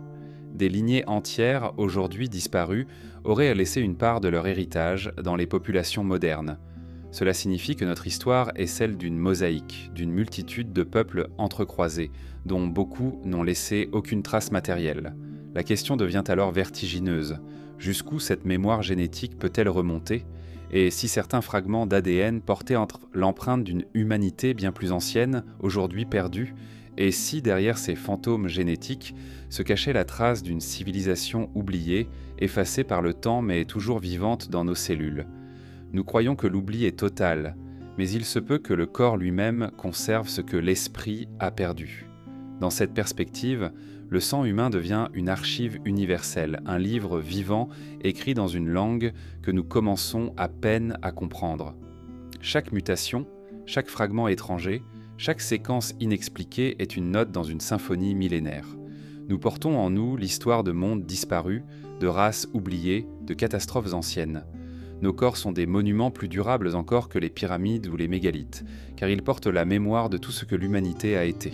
Des lignées entières, aujourd'hui disparues, auraient laissé une part de leur héritage dans les populations modernes. Cela signifie que notre histoire est celle d'une mosaïque, d'une multitude de peuples entrecroisés, dont beaucoup n'ont laissé aucune trace matérielle. La question devient alors vertigineuse. Jusqu'où cette mémoire génétique peut-elle remonter ? Et si certains fragments d'ADN portaient l'empreinte d'une humanité bien plus ancienne, aujourd'hui perdue, et si derrière ces fantômes génétiques se cachait la trace d'une civilisation oubliée, effacée par le temps mais toujours vivante dans nos cellules ? Nous croyons que l'oubli est total, mais il se peut que le corps lui-même conserve ce que l'esprit a perdu. Dans cette perspective, le sang humain devient une archive universelle, un livre vivant écrit dans une langue que nous commençons à peine à comprendre. Chaque mutation, chaque fragment étranger, chaque séquence inexpliquée est une note dans une symphonie millénaire. Nous portons en nous l'histoire de mondes disparus, de races oubliées, de catastrophes anciennes. Nos corps sont des monuments plus durables encore que les pyramides ou les mégalithes, car ils portent la mémoire de tout ce que l'humanité a été.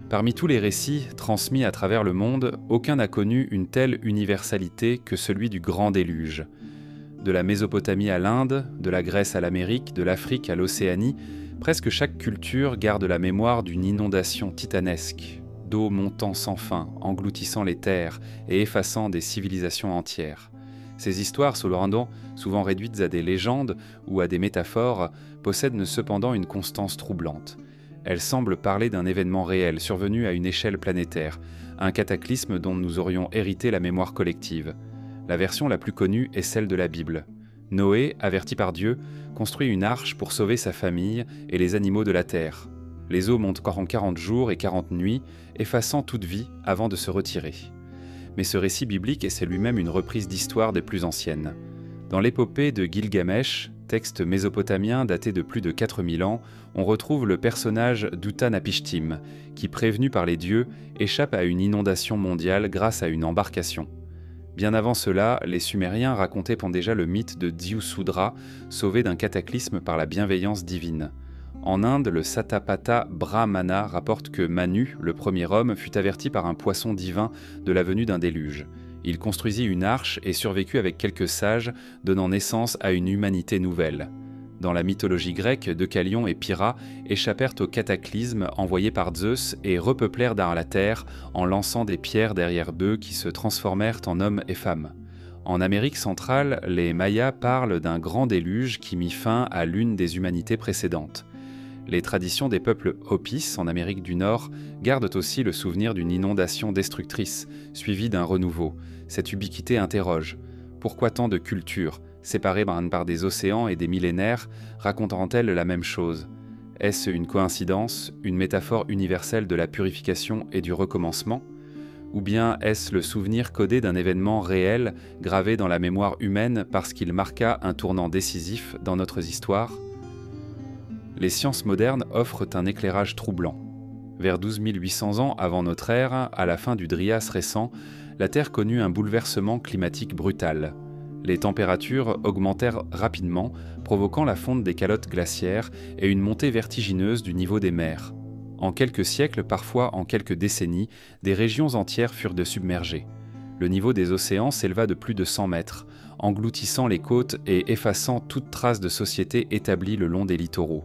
Parmi tous les récits transmis à travers le monde, aucun n'a connu une telle universalité que celui du grand déluge. De la Mésopotamie à l'Inde, de la Grèce à l'Amérique, de l'Afrique à l'Océanie, presque chaque culture garde la mémoire d'une inondation titanesque, d'eau montant sans fin, engloutissant les terres et effaçant des civilisations entières. Ces histoires, souvent réduites à des légendes ou à des métaphores, possèdent cependant une constance troublante. Elles semblent parler d'un événement réel, survenu à une échelle planétaire, un cataclysme dont nous aurions hérité la mémoire collective. La version la plus connue est celle de la Bible. Noé, averti par Dieu, construit une arche pour sauver sa famille et les animaux de la terre. Les eaux montent en 40 jours et 40 nuits, effaçant toute vie avant de se retirer. Mais ce récit biblique est lui-même une reprise d'histoire des plus anciennes. Dans l'épopée de Gilgamesh, texte mésopotamien daté de plus de 4000 ans, on retrouve le personnage d'Utanapishtim, qui, prévenu par les dieux, échappe à une inondation mondiale grâce à une embarcation. Bien avant cela, les Sumériens racontaient déjà le mythe de Diusudra, sauvé d'un cataclysme par la bienveillance divine. En Inde, le Satapatha Brahmana rapporte que Manu, le premier homme, fut averti par un poisson divin de la venue d'un déluge. Il construisit une arche et survécut avec quelques sages, donnant naissance à une humanité nouvelle. Dans la mythologie grecque, Deucalion et Pyrrha échappèrent au cataclysme envoyé par Zeus et repeuplèrent la terre en lançant des pierres derrière eux qui se transformèrent en hommes et femmes. En Amérique centrale, les Mayas parlent d'un grand déluge qui mit fin à l'une des humanités précédentes. Les traditions des peuples Hopis en Amérique du Nord gardent aussi le souvenir d'une inondation destructrice, suivie d'un renouveau. Cette ubiquité interroge. Pourquoi tant de cultures, séparées par des océans et des millénaires, raconteront-elles la même chose ? Est-ce une coïncidence, une métaphore universelle de la purification et du recommencement ? Ou bien est-ce le souvenir codé d'un événement réel, gravé dans la mémoire humaine parce qu'il marqua un tournant décisif dans notre histoire? Les sciences modernes offrent un éclairage troublant. Vers 12 800 ans avant notre ère, à la fin du Drias récent, la Terre connut un bouleversement climatique brutal. Les températures augmentèrent rapidement, provoquant la fonte des calottes glaciaires et une montée vertigineuse du niveau des mers. En quelques siècles, parfois en quelques décennies, des régions entières furent submergées. Le niveau des océans s'éleva de plus de 100 mètres, engloutissant les côtes et effaçant toute trace de société établie le long des littoraux.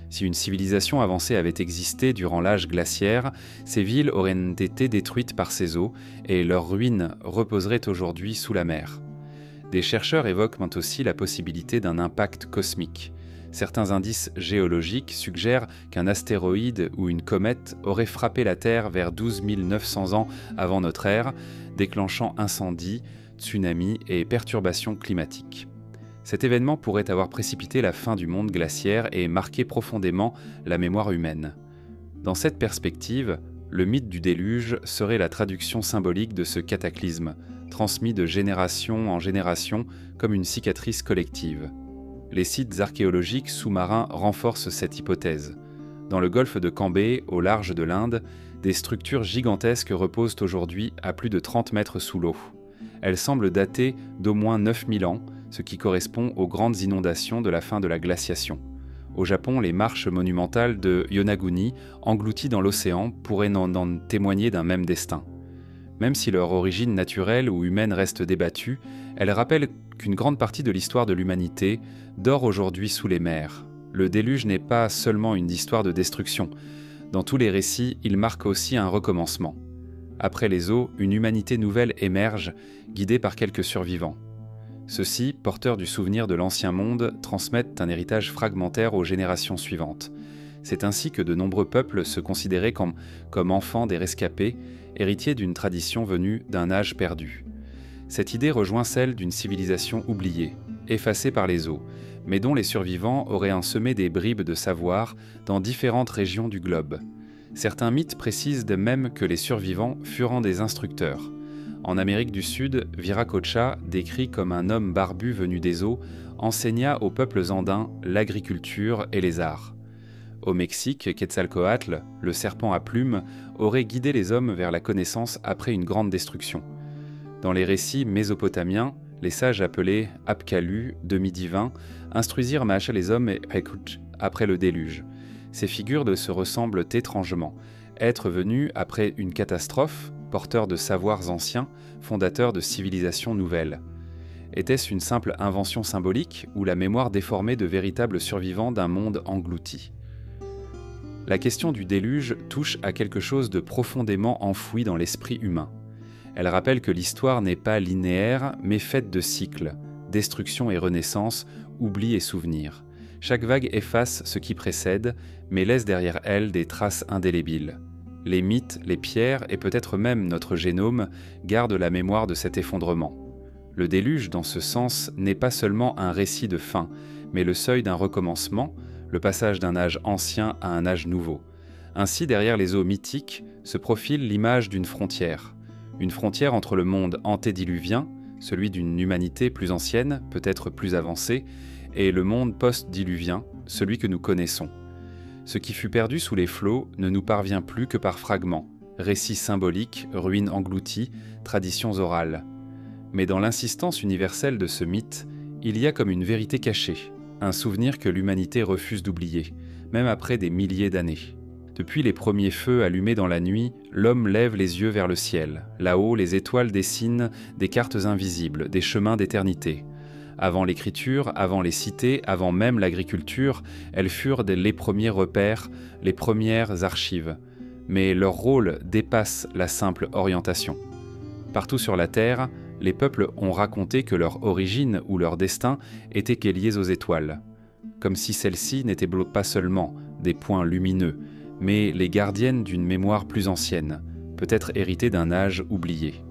Si une civilisation avancée avait existé durant l'âge glaciaire, ces villes auraient été détruites par ces eaux et leurs ruines reposeraient aujourd'hui sous la mer. Des chercheurs évoquent aussi la possibilité d'un impact cosmique. Certains indices géologiques suggèrent qu'un astéroïde ou une comète aurait frappé la Terre vers 12 900 ans avant notre ère, déclenchant incendies, tsunamis et perturbations climatiques. Cet événement pourrait avoir précipité la fin du monde glaciaire et marqué profondément la mémoire humaine. Dans cette perspective, le mythe du déluge serait la traduction symbolique de ce cataclysme, transmis de génération en génération comme une cicatrice collective. Les sites archéologiques sous-marins renforcent cette hypothèse. Dans le golfe de Cambay, au large de l'Inde, des structures gigantesques reposent aujourd'hui à plus de 30 mètres sous l'eau. Elles semblent dater d'au moins 9000 ans, ce qui correspond aux grandes inondations de la fin de la glaciation. Au Japon, les marches monumentales de Yonaguni, englouties dans l'océan, pourraient en témoigner d'un même destin. Même si leur origine naturelle ou humaine reste débattue, elles rappellent qu'une grande partie de l'histoire de l'humanité dort aujourd'hui sous les mers. Le déluge n'est pas seulement une histoire de destruction. Dans tous les récits, il marque aussi un recommencement. Après les eaux, une humanité nouvelle émerge, guidée par quelques survivants. Ceux-ci, porteurs du souvenir de l'ancien monde, transmettent un héritage fragmentaire aux générations suivantes. C'est ainsi que de nombreux peuples se considéraient comme enfants des rescapés, héritiers d'une tradition venue d'un âge perdu. Cette idée rejoint celle d'une civilisation oubliée, effacée par les eaux, mais dont les survivants auraient semé des bribes de savoir dans différentes régions du globe. Certains mythes précisent de même que les survivants furent des instructeurs. En Amérique du Sud, Viracocha, décrit comme un homme barbu venu des eaux, enseigna aux peuples andins l'agriculture et les arts. Au Mexique, Quetzalcoatl, le serpent à plumes, aurait guidé les hommes vers la connaissance après une grande destruction. Dans les récits mésopotamiens, les sages appelés Apkallu, demi-divins, instruisirent les hommes et Hekut après le déluge. Ces figures se ressemblent étrangement. Êtres venus après une catastrophe, porteurs de savoirs anciens, fondateurs de civilisations nouvelles. Était-ce une simple invention symbolique ou la mémoire déformée de véritables survivants d'un monde englouti? La question du déluge touche à quelque chose de profondément enfoui dans l'esprit humain. Elle rappelle que l'histoire n'est pas linéaire, mais faite de cycles, destruction et renaissance, oubli et souvenir. Chaque vague efface ce qui précède, mais laisse derrière elle des traces indélébiles. Les mythes, les pierres et peut-être même notre génome gardent la mémoire de cet effondrement. Le déluge, dans ce sens, n'est pas seulement un récit de fin, mais le seuil d'un recommencement, le passage d'un âge ancien à un âge nouveau. Ainsi, derrière les eaux mythiques, se profile l'image d'une frontière. Une frontière entre le monde antédiluvien, celui d'une humanité plus ancienne, peut-être plus avancée, et le monde post-diluvien, celui que nous connaissons. Ce qui fut perdu sous les flots ne nous parvient plus que par fragments, récits symboliques, ruines englouties, traditions orales. Mais dans l'insistance universelle de ce mythe, il y a comme une vérité cachée, un souvenir que l'humanité refuse d'oublier, même après des milliers d'années. Depuis les premiers feux allumés dans la nuit, l'homme lève les yeux vers le ciel. Là-haut, les étoiles dessinent des cartes invisibles, des chemins d'éternité. Avant l'écriture, avant les cités, avant même l'agriculture, elles furent les premiers repères, les premières archives. Mais leur rôle dépasse la simple orientation. Partout sur la Terre, les peuples ont raconté que leur origine ou leur destin étaient liés aux étoiles, comme si celles-ci n'étaient pas seulement des points lumineux, mais les gardiennes d'une mémoire plus ancienne, peut-être héritée d'un âge oublié.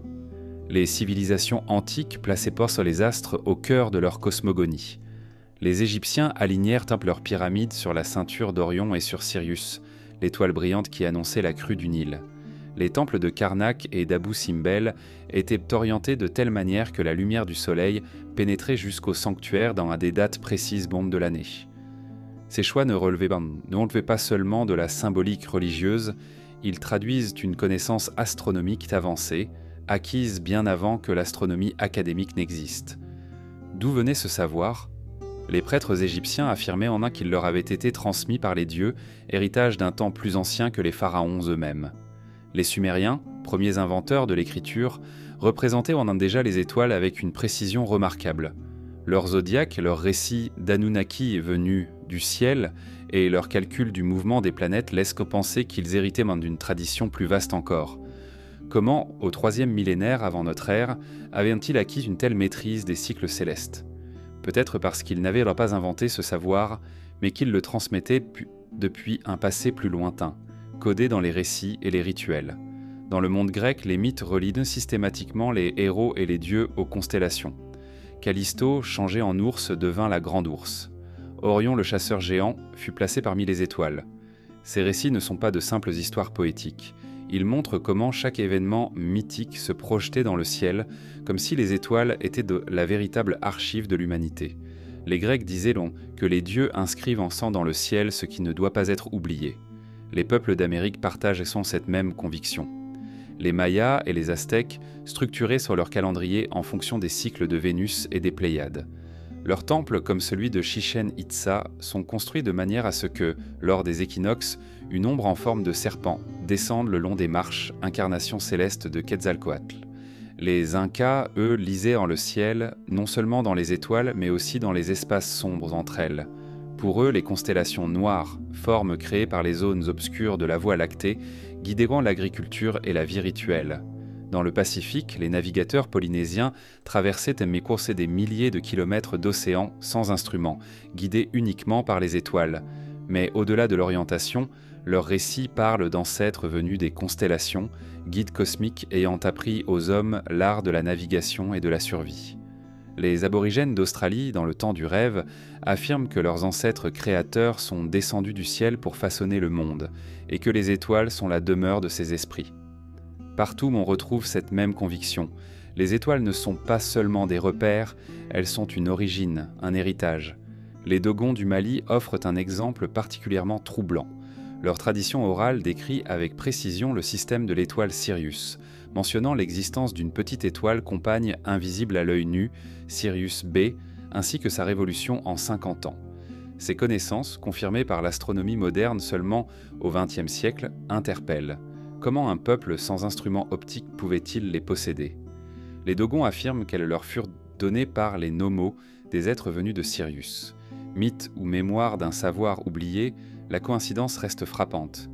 Les civilisations antiques plaçaient sur les astres au cœur de leur cosmogonie. Les Égyptiens alignèrent leurs pyramides sur la ceinture d'Orion et sur Sirius, l'étoile brillante qui annonçait la crue du Nil. Les temples de Karnak et d'Abou Simbel étaient orientés de telle manière que la lumière du soleil pénétrait jusqu'au sanctuaire dans des dates précises bondes de l'année. Ces choix ne relevaient pas seulement de la symbolique religieuse, ils traduisent une connaissance astronomique avancée, acquise bien avant que l'astronomie académique n'existe. D'où venait ce savoir ? Les prêtres égyptiens affirmaient en un qu'il leur avait été transmis par les dieux, héritage d'un temps plus ancien que les pharaons eux-mêmes. Les Sumériens, premiers inventeurs de l'écriture, représentaient en Inde déjà les étoiles avec une précision remarquable. Leur zodiaque, leur récit d'Anunnaki venu du ciel et leur calcul du mouvement des planètes laissent penser qu'ils héritaient d'une tradition plus vaste encore. Comment, au IIIe millénaire avant notre ère, avaient-ils acquis une telle maîtrise des cycles célestes ? Peut-être parce qu'ils n'avaient pas inventé ce savoir, mais qu'ils le transmettaient depuis un passé plus lointain, codé dans les récits et les rituels. Dans le monde grec, les mythes relient systématiquement les héros et les dieux aux constellations. Callisto, changé en ours, devint la grande ours. Orion le chasseur géant fut placé parmi les étoiles. Ces récits ne sont pas de simples histoires poétiques. Ils montrent comment chaque événement mythique se projetait dans le ciel, comme si les étoiles étaient la véritable archive de l'humanité. Les Grecs disaient que les dieux inscrivent en sang dans le ciel ce qui ne doit pas être oublié. Les peuples d'Amérique partagent cette même conviction. Les Mayas et les Aztèques structuraient sur leur calendrier en fonction des cycles de Vénus et des Pléiades. Leurs temples, comme celui de Chichén Itzá, sont construits de manière à ce que, lors des équinoxes, une ombre en forme de serpent descende le long des marches, incarnation céleste de Quetzalcoatl. Les Incas, eux, lisaient en le ciel, non seulement dans les étoiles, mais aussi dans les espaces sombres entre elles. Pour eux, les constellations noires, formes créées par les zones obscures de la Voie lactée, guideront l'agriculture et la vie rituelle. Dans le Pacifique, les navigateurs polynésiens traversaient et coursaient des milliers de kilomètres d'océan sans instruments, guidés uniquement par les étoiles. Mais au-delà de l'orientation, leurs récits parlent d'ancêtres venus des constellations, guides cosmiques ayant appris aux hommes l'art de la navigation et de la survie. Les aborigènes d'Australie, dans le temps du rêve, affirment que leurs ancêtres créateurs sont descendus du ciel pour façonner le monde, et que les étoiles sont la demeure de ces esprits. Partout on retrouve cette même conviction. Les étoiles ne sont pas seulement des repères, elles sont une origine, un héritage. Les Dogons du Mali offrent un exemple particulièrement troublant. Leur tradition orale décrit avec précision le système de l'étoile Sirius, mentionnant l'existence d'une petite étoile compagne invisible à l'œil nu, Sirius B, ainsi que sa révolution en 50 ans. Ces connaissances, confirmées par l'astronomie moderne seulement au XXe siècle, interpellent. Comment un peuple sans instruments optiques pouvait-il les posséder ? Les Dogons affirment qu'elles leur furent données par les Nomos, des êtres venus de Sirius. Mythe ou mémoire d'un savoir oublié, la coïncidence reste frappante.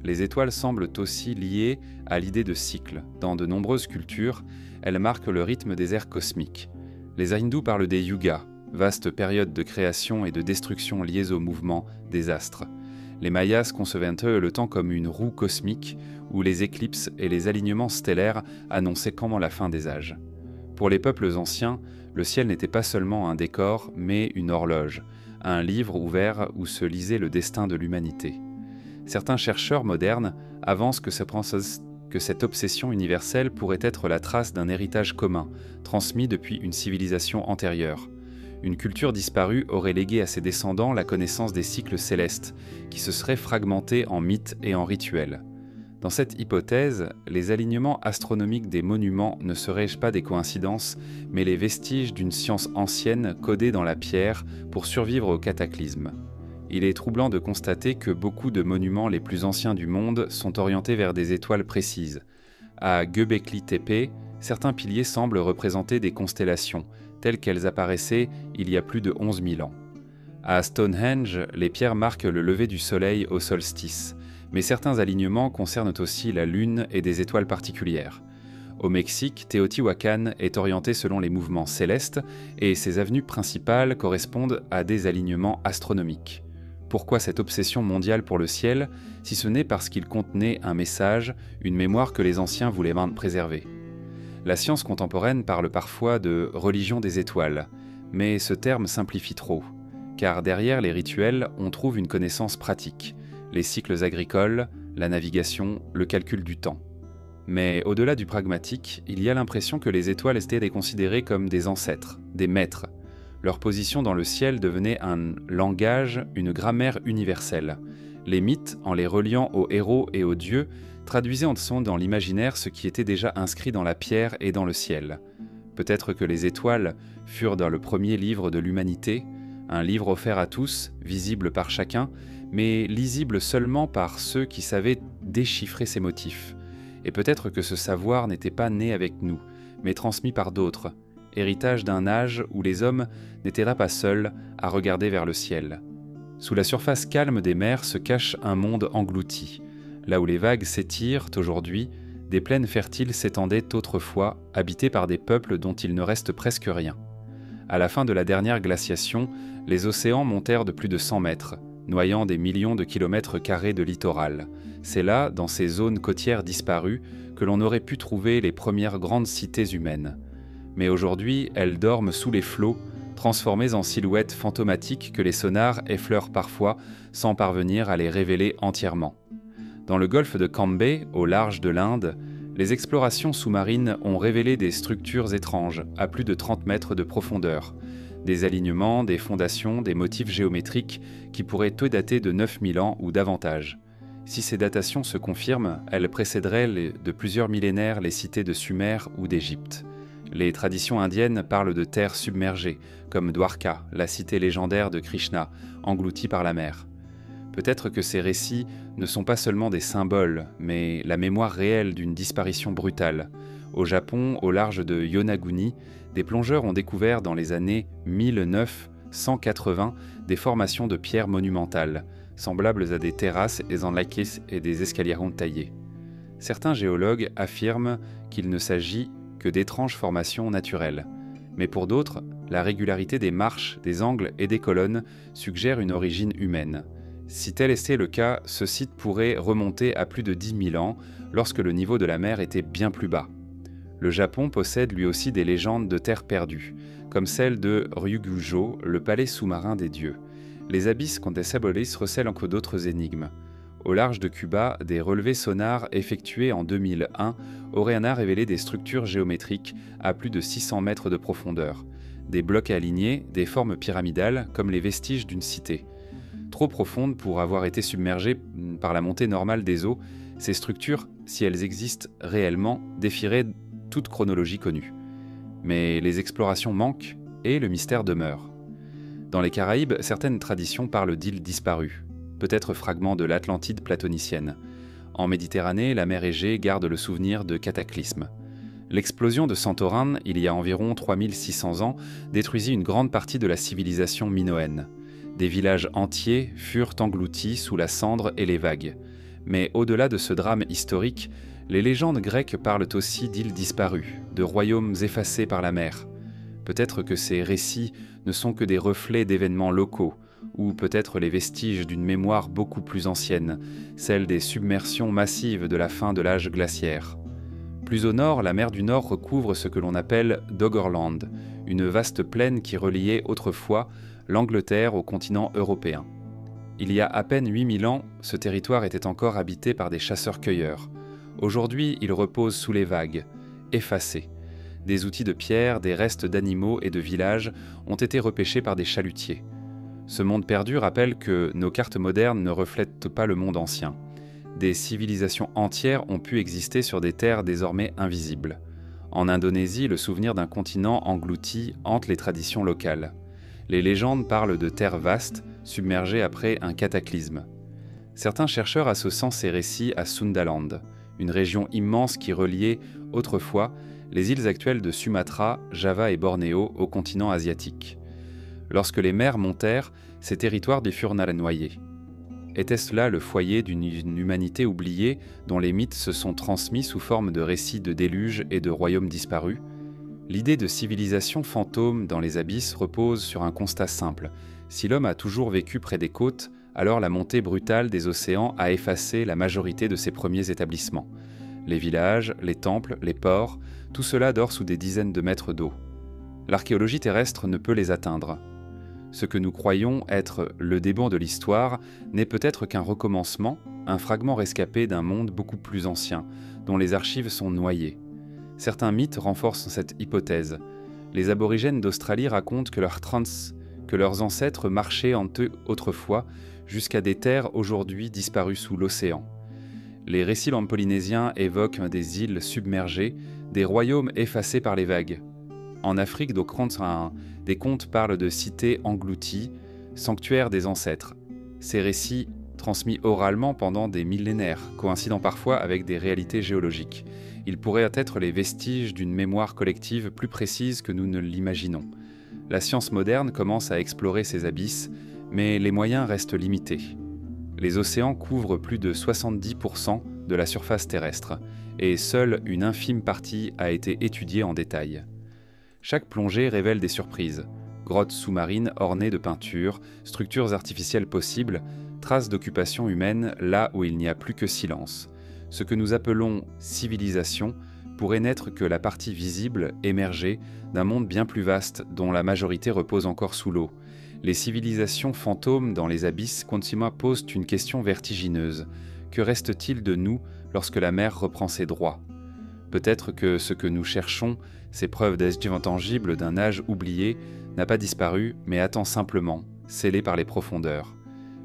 Les étoiles semblent aussi liées à l'idée de cycle. Dans de nombreuses cultures, elles marquent le rythme des ères cosmiques. Les hindous parlent des yugas, vaste période de création et de destruction liées au mouvement des astres. Les mayas concevaient le temps comme une roue cosmique où les éclipses et les alignements stellaires annonçaient comment la fin des âges. Pour les peuples anciens, le ciel n'était pas seulement un décor, mais une horloge, un livre ouvert où se lisait le destin de l'humanité. Certains chercheurs modernes avancent que cette obsession universelle pourrait être la trace d'un héritage commun, transmis depuis une civilisation antérieure. Une culture disparue aurait légué à ses descendants la connaissance des cycles célestes, qui se seraient fragmentés en mythes et en rituels. Dans cette hypothèse, les alignements astronomiques des monuments ne seraient pas des coïncidences, mais les vestiges d'une science ancienne codée dans la pierre pour survivre au cataclysme. Il est troublant de constater que beaucoup de monuments les plus anciens du monde sont orientés vers des étoiles précises. À Göbekli Tepe, certains piliers semblent représenter des constellations, telles qu'elles apparaissaient il y a plus de 11 000 ans. À Stonehenge, les pierres marquent le lever du soleil au solstice, mais certains alignements concernent aussi la Lune et des étoiles particulières. Au Mexique, Teotihuacan est orienté selon les mouvements célestes et ses avenues principales correspondent à des alignements astronomiques. Pourquoi cette obsession mondiale pour le ciel, si ce n'est parce qu'il contenait un message, une mémoire que les anciens voulaient préserver ? La science contemporaine parle parfois de « religion des étoiles », mais ce terme simplifie trop, car derrière les rituels, on trouve une connaissance pratique, les cycles agricoles, la navigation, le calcul du temps. Mais au-delà du pragmatique, il y a l'impression que les étoiles étaient considérées comme des ancêtres, des maîtres. Leur position dans le ciel devenait un langage, une grammaire universelle. Les mythes, en les reliant aux héros et aux dieux, traduisaient en son dans l'imaginaire ce qui était déjà inscrit dans la pierre et dans le ciel. Peut-être que les étoiles furent dans le premier livre de l'humanité, un livre offert à tous, visible par chacun, mais lisible seulement par ceux qui savaient déchiffrer ses motifs. Et peut-être que ce savoir n'était pas né avec nous, mais transmis par d'autres, héritage d'un âge où les hommes n'étaient là pas seuls à regarder vers le ciel. Sous la surface calme des mers se cache un monde englouti. Là où les vagues s'étirent aujourd'hui, des plaines fertiles s'étendaient autrefois, habitées par des peuples dont il ne reste presque rien. À la fin de la dernière glaciation, les océans montèrent de plus de 100 mètres, noyant des millions de kilomètres carrés de littoral. C'est là, dans ces zones côtières disparues, que l'on aurait pu trouver les premières grandes cités humaines. Mais aujourd'hui, elles dorment sous les flots, transformées en silhouettes fantomatiques que les sonars effleurent parfois sans parvenir à les révéler entièrement. Dans le golfe de Cambay, au large de l'Inde, les explorations sous-marines ont révélé des structures étranges, à plus de 30 mètres de profondeur. Des alignements, des fondations, des motifs géométriques qui pourraient tôt dater de 9000 ans ou davantage. Si ces datations se confirment, elles précéderaient de plusieurs millénaires les cités de Sumer ou d'Égypte. Les traditions indiennes parlent de terres submergées, comme Dwarka, la cité légendaire de Krishna, engloutie par la mer. Peut-être que ces récits ne sont pas seulement des symboles, mais la mémoire réelle d'une disparition brutale. Au Japon, au large de Yonaguni, des plongeurs ont découvert dans les années 1980 des formations de pierres monumentales, semblables à des terrasses et en laquis et des escaliers taillés. Certains géologues affirment qu'il ne s'agit que d'étranges formations naturelles. Mais pour d'autres, la régularité des marches, des angles et des colonnes suggère une origine humaine. Si tel était le cas, ce site pourrait remonter à plus de 10 000 ans, lorsque le niveau de la mer était bien plus bas. Le Japon possède lui aussi des légendes de terres perdues, comme celle de Ryugujo, le palais sous-marin des dieux. Les abysses qu'ont des Sabolis recèlent encore d'autres énigmes. Au large de Cuba, des relevés sonars effectués en 2001 auraient révélé des structures géométriques à plus de 600 mètres de profondeur. Des blocs alignés, des formes pyramidales, comme les vestiges d'une cité. Trop profondes pour avoir été submergées par la montée normale des eaux, ces structures, si elles existent réellement, défieraient toute chronologie connue. Mais les explorations manquent et le mystère demeure. Dans les Caraïbes, certaines traditions parlent d'îles disparues, peut-être fragments de l'Atlantide platonicienne. En Méditerranée, la mer Égée garde le souvenir de cataclysmes. L'explosion de Santorin, il y a environ 3600 ans, détruisit une grande partie de la civilisation minoenne. Des villages entiers furent engloutis sous la cendre et les vagues. Mais au-delà de ce drame historique, les légendes grecques parlent aussi d'îles disparues, de royaumes effacés par la mer. Peut-être que ces récits ne sont que des reflets d'événements locaux, ou peut-être les vestiges d'une mémoire beaucoup plus ancienne, celle des submersions massives de la fin de l'âge glaciaire. Plus au nord, la mer du Nord recouvre ce que l'on appelle Doggerland, une vaste plaine qui reliait autrefois l'Angleterre au continent européen. Il y a à peine 8000 ans, ce territoire était encore habité par des chasseurs-cueilleurs. Aujourd'hui, il repose sous les vagues, effacé. Des outils de pierre, des restes d'animaux et de villages ont été repêchés par des chalutiers. Ce monde perdu rappelle que nos cartes modernes ne reflètent pas le monde ancien. Des civilisations entières ont pu exister sur des terres désormais invisibles. En Indonésie, le souvenir d'un continent englouti hante les traditions locales. Les légendes parlent de terres vastes, submergées après un cataclysme. Certains chercheurs associent ces récits à Sundaland, une région immense qui reliait, autrefois, les îles actuelles de Sumatra, Java et Bornéo au continent asiatique. Lorsque les mers montèrent, ces territoires furent noyés. Était-ce là le foyer d'une humanité oubliée dont les mythes se sont transmis sous forme de récits de déluges et de royaumes disparus ? L'idée de civilisation fantôme dans les abysses repose sur un constat simple. Si l'homme a toujours vécu près des côtes, alors la montée brutale des océans a effacé la majorité de ses premiers établissements. Les villages, les temples, les ports, tout cela dort sous des dizaines de mètres d'eau. L'archéologie terrestre ne peut les atteindre. Ce que nous croyons être le début de l'histoire n'est peut-être qu'un recommencement, un fragment rescapé d'un monde beaucoup plus ancien, dont les archives sont noyées. Certains mythes renforcent cette hypothèse. Les aborigènes d'Australie racontent que leurs ancêtres marchaient autrefois jusqu'à des terres aujourd'hui disparues sous l'océan. Les récits polynésiens évoquent des îles submergées, des royaumes effacés par les vagues. En Afrique, des contes parlent de cités englouties, sanctuaires des ancêtres. Ces récits, transmis oralement pendant des millénaires, coïncidant parfois avec des réalités géologiques. Ils pourraient être les vestiges d'une mémoire collective plus précise que nous ne l'imaginons. La science moderne commence à explorer ces abysses, mais les moyens restent limités. Les océans couvrent plus de 70% de la surface terrestre, et seule une infime partie a été étudiée en détail. Chaque plongée révèle des surprises. Grottes sous-marines ornées de peintures, structures artificielles possibles, traces d'occupation humaine là où il n'y a plus que silence. Ce que nous appelons civilisation pourrait n'être que la partie visible, émergée, d'un monde bien plus vaste dont la majorité repose encore sous l'eau. Les civilisations fantômes dans les abysses continuellement posent une question vertigineuse. Que reste-t-il de nous lorsque la mer reprend ses droits ? Peut-être que ce que nous cherchons, ces preuves d'âge intangible d'un âge oublié, n'a pas disparu, mais attend simplement, scellé par les profondeurs.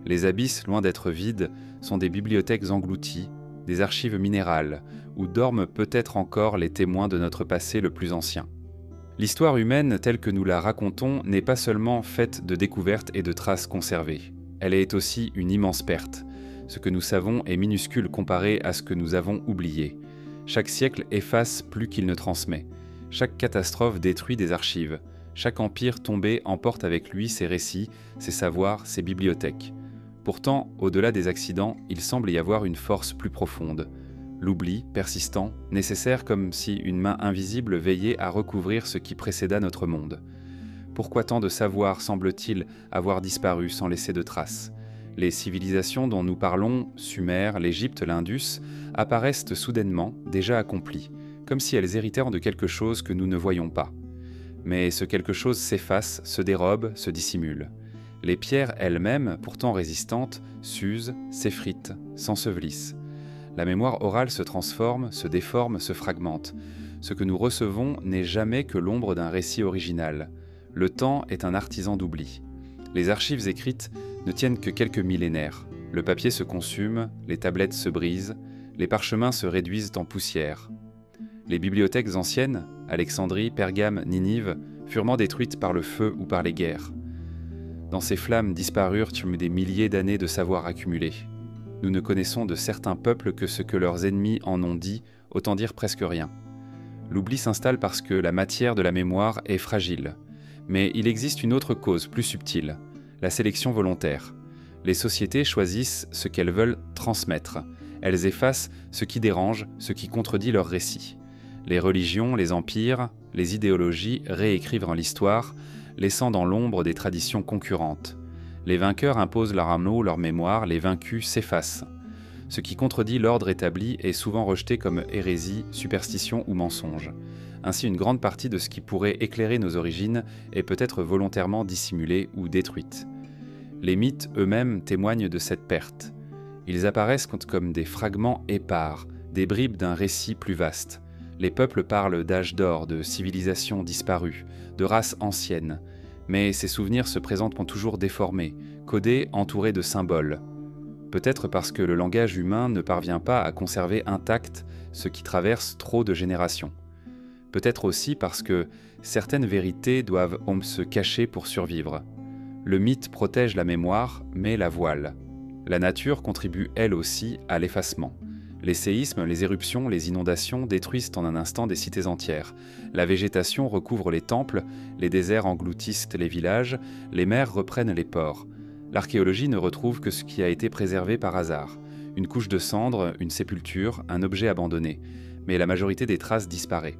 Les abysses, loin d'être vides, sont des bibliothèques englouties, des archives minérales, où dorment peut-être encore les témoins de notre passé le plus ancien. L'histoire humaine telle que nous la racontons n'est pas seulement faite de découvertes et de traces conservées. Elle est aussi une immense perte. Ce que nous savons est minuscule comparé à ce que nous avons oublié. Chaque siècle efface plus qu'il ne transmet. Chaque catastrophe détruit des archives. Chaque empire tombé emporte avec lui ses récits, ses savoirs, ses bibliothèques. Pourtant, au-delà des accidents, il semble y avoir une force plus profonde. L'oubli, persistant, nécessaire comme si une main invisible veillait à recouvrir ce qui précéda notre monde. Pourquoi tant de savoir semble-t-il avoir disparu sans laisser de traces ? Les civilisations dont nous parlons, Sumer, l'Égypte, l'Indus, apparaissent soudainement, déjà accomplies, comme si elles héritèrent de quelque chose que nous ne voyons pas. Mais ce quelque chose s'efface, se dérobe, se dissimule. Les pierres elles-mêmes, pourtant résistantes, s'usent, s'effritent, s'ensevelissent. La mémoire orale se transforme, se déforme, se fragmente. Ce que nous recevons n'est jamais que l'ombre d'un récit original. Le temps est un artisan d'oubli. Les archives écrites ne tiennent que quelques millénaires. Le papier se consume, les tablettes se brisent, les parchemins se réduisent en poussière. Les bibliothèques anciennes, Alexandrie, Pergame, Ninive, furent détruites par le feu ou par les guerres. Dans ces flammes disparurent des milliers d'années de savoir accumulés. Nous ne connaissons de certains peuples que ce que leurs ennemis en ont dit, autant dire presque rien. L'oubli s'installe parce que la matière de la mémoire est fragile. Mais il existe une autre cause plus subtile, la sélection volontaire. Les sociétés choisissent ce qu'elles veulent transmettre. Elles effacent ce qui dérange, ce qui contredit leur récit. Les religions, les empires, les idéologies réécrivent l'histoire, laissant dans l'ombre des traditions concurrentes. Les vainqueurs imposent leur amour, leur mémoire, les vaincus s'effacent. Ce qui contredit l'ordre établi est souvent rejeté comme hérésie, superstition ou mensonge. Ainsi, une grande partie de ce qui pourrait éclairer nos origines est peut-être volontairement dissimulée ou détruite. Les mythes eux-mêmes témoignent de cette perte. Ils apparaissent comme des fragments épars, des bribes d'un récit plus vaste. Les peuples parlent d'âge d'or, de civilisations disparues, de races anciennes. Mais ces souvenirs se présentent toujours déformés, codés, entourés de symboles. Peut-être parce que le langage humain ne parvient pas à conserver intact ce qui traverse trop de générations. Peut-être aussi parce que certaines vérités doivent se cacher pour survivre. Le mythe protège la mémoire, mais la voile. La nature contribue elle aussi à l'effacement. Les séismes, les éruptions, les inondations détruisent en un instant des cités entières. La végétation recouvre les temples, les déserts engloutissent les villages, les mers reprennent les ports. L'archéologie ne retrouve que ce qui a été préservé par hasard. Une couche de cendres, une sépulture, un objet abandonné. Mais la majorité des traces disparaît.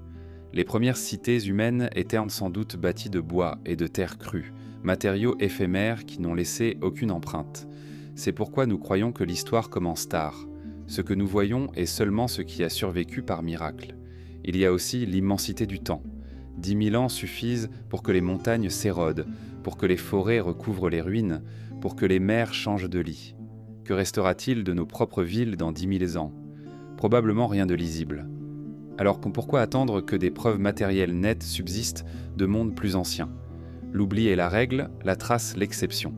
Les premières cités humaines étaient sans doute bâties de bois et de terre crue, matériaux éphémères qui n'ont laissé aucune empreinte. C'est pourquoi nous croyons que l'histoire commence tard. Ce que nous voyons est seulement ce qui a survécu par miracle. Il y a aussi l'immensité du temps. 10 000 ans suffisent pour que les montagnes s'érodent, pour que les forêts recouvrent les ruines, pour que les mers changent de lit. Que restera-t-il de nos propres villes dans 10 000 ans? Probablement rien de lisible. Alors pourquoi attendre que des preuves matérielles nettes subsistent de mondes plus anciens? L'oubli est la règle, la trace l'exception.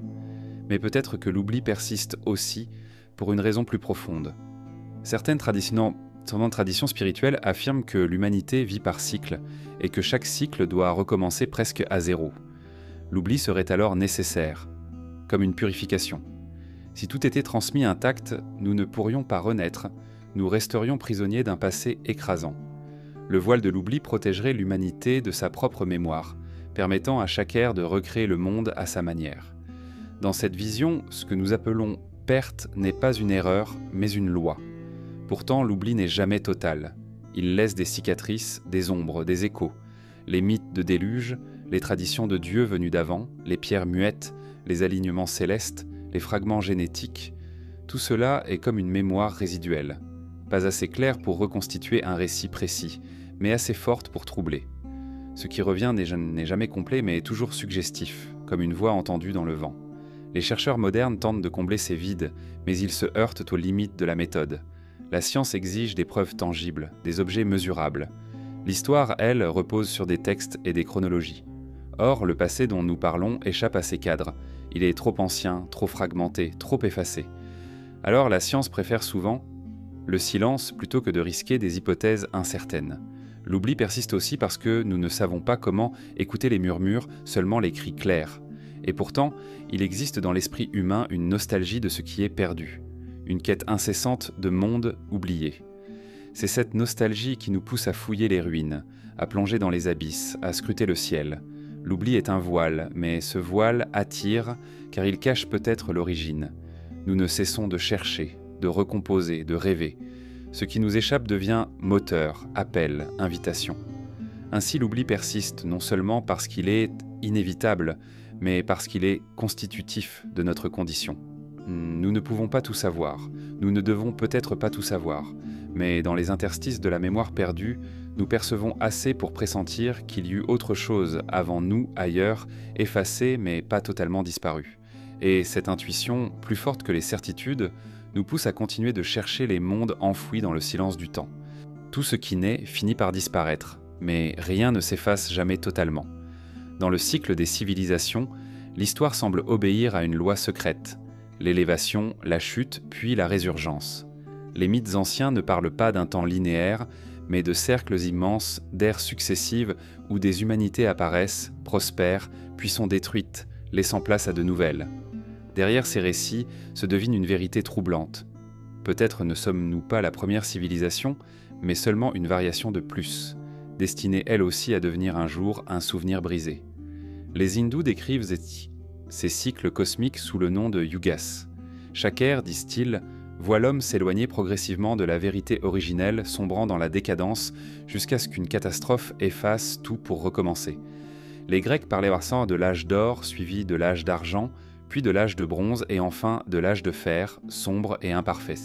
Mais peut-être que l'oubli persiste aussi pour une raison plus profonde. Certaines traditions spirituelles affirment que l'humanité vit par cycle et que chaque cycle doit recommencer presque à zéro. L'oubli serait alors nécessaire, comme une purification. Si tout était transmis intact, nous ne pourrions pas renaître, nous resterions prisonniers d'un passé écrasant. Le voile de l'oubli protégerait l'humanité de sa propre mémoire, permettant à chaque ère de recréer le monde à sa manière. Dans cette vision, ce que nous appelons perte n'est pas une erreur, mais une loi. Pourtant, l'oubli n'est jamais total. Il laisse des cicatrices, des ombres, des échos. Les mythes de déluge, les traditions de dieux venus d'avant, les pierres muettes, les alignements célestes, les fragments génétiques, tout cela est comme une mémoire résiduelle. Pas assez claire pour reconstituer un récit précis, mais assez forte pour troubler. Ce qui revient n'est jamais complet, mais toujours suggestif, comme une voix entendue dans le vent. Les chercheurs modernes tentent de combler ces vides, mais ils se heurtent aux limites de la méthode. La science exige des preuves tangibles, des objets mesurables. L'histoire, elle, repose sur des textes et des chronologies. Or, le passé dont nous parlons échappe à ces cadres. Il est trop ancien, trop fragmenté, trop effacé. Alors la science préfère souvent le silence plutôt que de risquer des hypothèses incertaines. L'oubli persiste aussi parce que nous ne savons pas comment écouter les murmures, seulement les cris clairs. Et pourtant, il existe dans l'esprit humain une nostalgie de ce qui est perdu, une quête incessante de mondes oubliés. C'est cette nostalgie qui nous pousse à fouiller les ruines, à plonger dans les abysses, à scruter le ciel. L'oubli est un voile, mais ce voile attire car il cache peut-être l'origine. Nous ne cessons de chercher, de recomposer, de rêver. Ce qui nous échappe devient moteur, appel, invitation. Ainsi l'oubli persiste non seulement parce qu'il est inévitable, mais parce qu'il est constitutif de notre condition. Nous ne pouvons pas tout savoir, nous ne devons peut-être pas tout savoir, mais dans les interstices de la mémoire perdue, nous percevons assez pour pressentir qu'il y eut autre chose avant nous, ailleurs, effacée mais pas totalement disparue. Et cette intuition, plus forte que les certitudes, nous pousse à continuer de chercher les mondes enfouis dans le silence du temps. Tout ce qui naît finit par disparaître, mais rien ne s'efface jamais totalement. Dans le cycle des civilisations, l'histoire semble obéir à une loi secrète, l'élévation, la chute, puis la résurgence. Les mythes anciens ne parlent pas d'un temps linéaire, mais de cercles immenses, d'ères successives où des humanités apparaissent, prospèrent, puis sont détruites, laissant place à de nouvelles. Derrière ces récits se devine une vérité troublante. Peut-être ne sommes-nous pas la première civilisation, mais seulement une variation de plus, destinée elle aussi à devenir un jour un souvenir brisé. Les hindous décrivent ces cycles cosmiques sous le nom de yugas. Chaque ère, disent-ils, voit l'homme s'éloigner progressivement de la vérité originelle, sombrant dans la décadence, jusqu'à ce qu'une catastrophe efface tout pour recommencer. Les Grecs parlaient alors de l'âge d'or, suivi de l'âge d'argent, puis de l'âge de bronze et enfin de l'âge de fer, sombre et imparfait.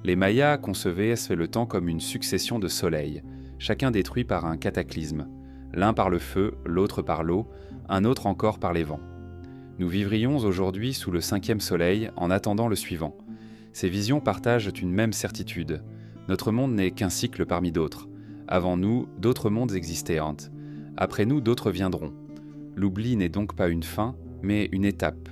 Les Mayas concevaient le temps comme une succession de soleils, chacun détruit par un cataclysme, l'un par le feu, l'autre par l'eau, un autre encore par les vents. Nous vivrions aujourd'hui sous le 5e soleil en attendant le suivant. Ces visions partagent une même certitude. Notre monde n'est qu'un cycle parmi d'autres. Avant nous, d'autres mondes existaient. Après nous, d'autres viendront. L'oubli n'est donc pas une fin, mais une étape.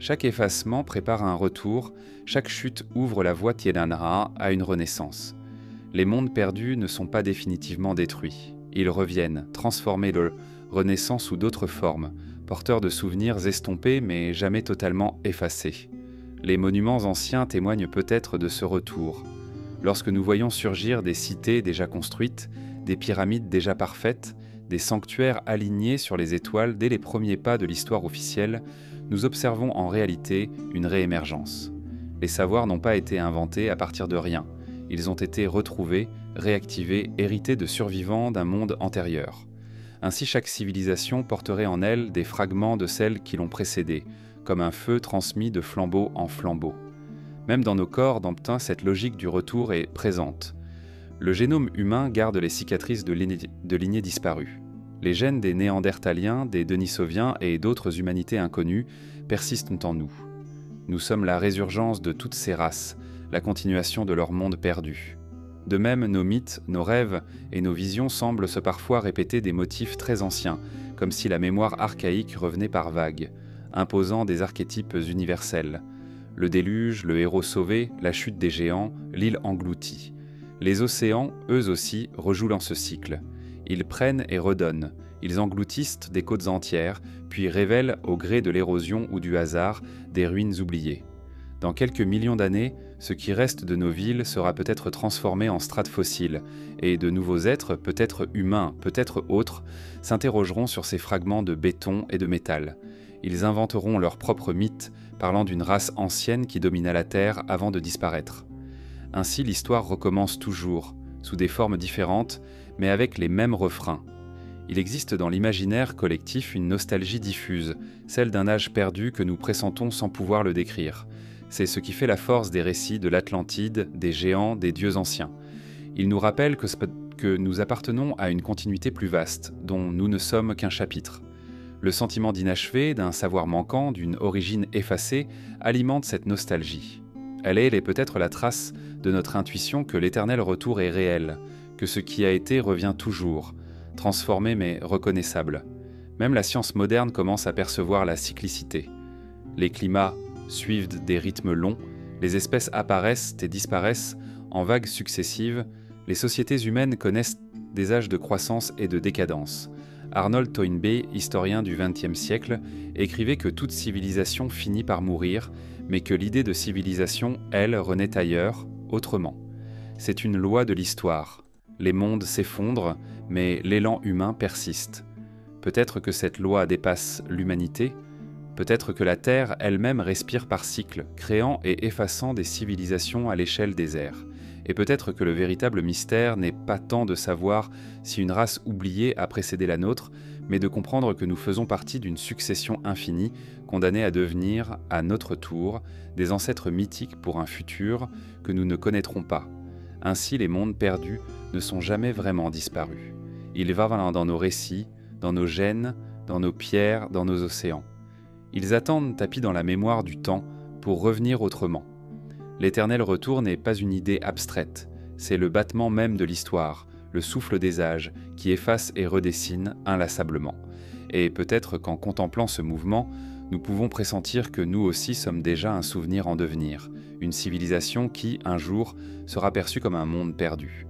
Chaque effacement prépare un retour, chaque chute ouvre la voie Tienanra à une renaissance. Les mondes perdus ne sont pas définitivement détruits. Ils reviennent, transformés de renaissance sous d'autres formes, porteurs de souvenirs estompés mais jamais totalement effacés. Les monuments anciens témoignent peut-être de ce retour. Lorsque nous voyons surgir des cités déjà construites, des pyramides déjà parfaites, des sanctuaires alignés sur les étoiles dès les premiers pas de l'histoire officielle, nous observons en réalité une réémergence. Les savoirs n'ont pas été inventés à partir de rien. Ils ont été retrouvés, réactivés, hérités de survivants d'un monde antérieur. Ainsi, chaque civilisation porterait en elle des fragments de celles qui l'ont précédée, comme un feu transmis de flambeau en flambeau. Même dans nos corps, cette logique du retour est présente. Le génome humain garde les cicatrices de lignées disparues. Les gènes des Néandertaliens, des Denisoviens et d'autres humanités inconnues persistent en nous. Nous sommes la résurgence de toutes ces races, la continuation de leur monde perdu. De même, nos mythes, nos rêves et nos visions semblent se parfois répéter des motifs très anciens, comme si la mémoire archaïque revenait par vagues, imposant des archétypes universels. Le déluge, le héros sauvé, la chute des géants, l'île engloutie. Les océans, eux aussi, rejouent dans ce cycle. Ils prennent et redonnent, ils engloutissent des côtes entières, puis révèlent, au gré de l'érosion ou du hasard, des ruines oubliées. Dans quelques millions d'années, ce qui reste de nos villes sera peut-être transformé en strates fossiles, et de nouveaux êtres, peut-être humains, peut-être autres, s'interrogeront sur ces fragments de béton et de métal. Ils inventeront leur propre mythe, parlant d'une race ancienne qui domina la Terre avant de disparaître. Ainsi, l'histoire recommence toujours, sous des formes différentes, mais avec les mêmes refrains. Il existe dans l'imaginaire collectif une nostalgie diffuse, celle d'un âge perdu que nous pressentons sans pouvoir le décrire. C'est ce qui fait la force des récits de l'Atlantide, des géants, des dieux anciens. Ils nous rappellent que nous appartenons à une continuité plus vaste, dont nous ne sommes qu'un chapitre. Le sentiment d'inachevé, d'un savoir manquant, d'une origine effacée, alimente cette nostalgie. Elle est peut-être la trace de notre intuition que l'éternel retour est réel, que ce qui a été revient toujours, transformé mais reconnaissable. Même la science moderne commence à percevoir la cyclicité. Les climats suivent des rythmes longs, les espèces apparaissent et disparaissent en vagues successives, les sociétés humaines connaissent des âges de croissance et de décadence. Arnold Toynbee, historien du XXe siècle, écrivait que toute civilisation finit par mourir, mais que l'idée de civilisation, elle, renaît ailleurs, autrement. C'est une loi de l'histoire. Les mondes s'effondrent, mais l'élan humain persiste. Peut-être que cette loi dépasse l'humanité, peut-être que la Terre elle-même respire par cycle, créant et effaçant des civilisations à l'échelle des airs. Et peut-être que le véritable mystère n'est pas tant de savoir si une race oubliée a précédé la nôtre, mais de comprendre que nous faisons partie d'une succession infinie, condamnée à devenir, à notre tour, des ancêtres mythiques pour un futur que nous ne connaîtrons pas. Ainsi, les mondes perdus ne sont jamais vraiment disparus. Ils vivent dans nos récits, dans nos gènes, dans nos pierres, dans nos océans. Ils attendent tapis dans la mémoire du temps pour revenir autrement. L'éternel retour n'est pas une idée abstraite, c'est le battement même de l'histoire, le souffle des âges qui efface et redessine inlassablement. Et peut-être qu'en contemplant ce mouvement, nous pouvons pressentir que nous aussi sommes déjà un souvenir en devenir, une civilisation qui, un jour, sera perçue comme un monde perdu.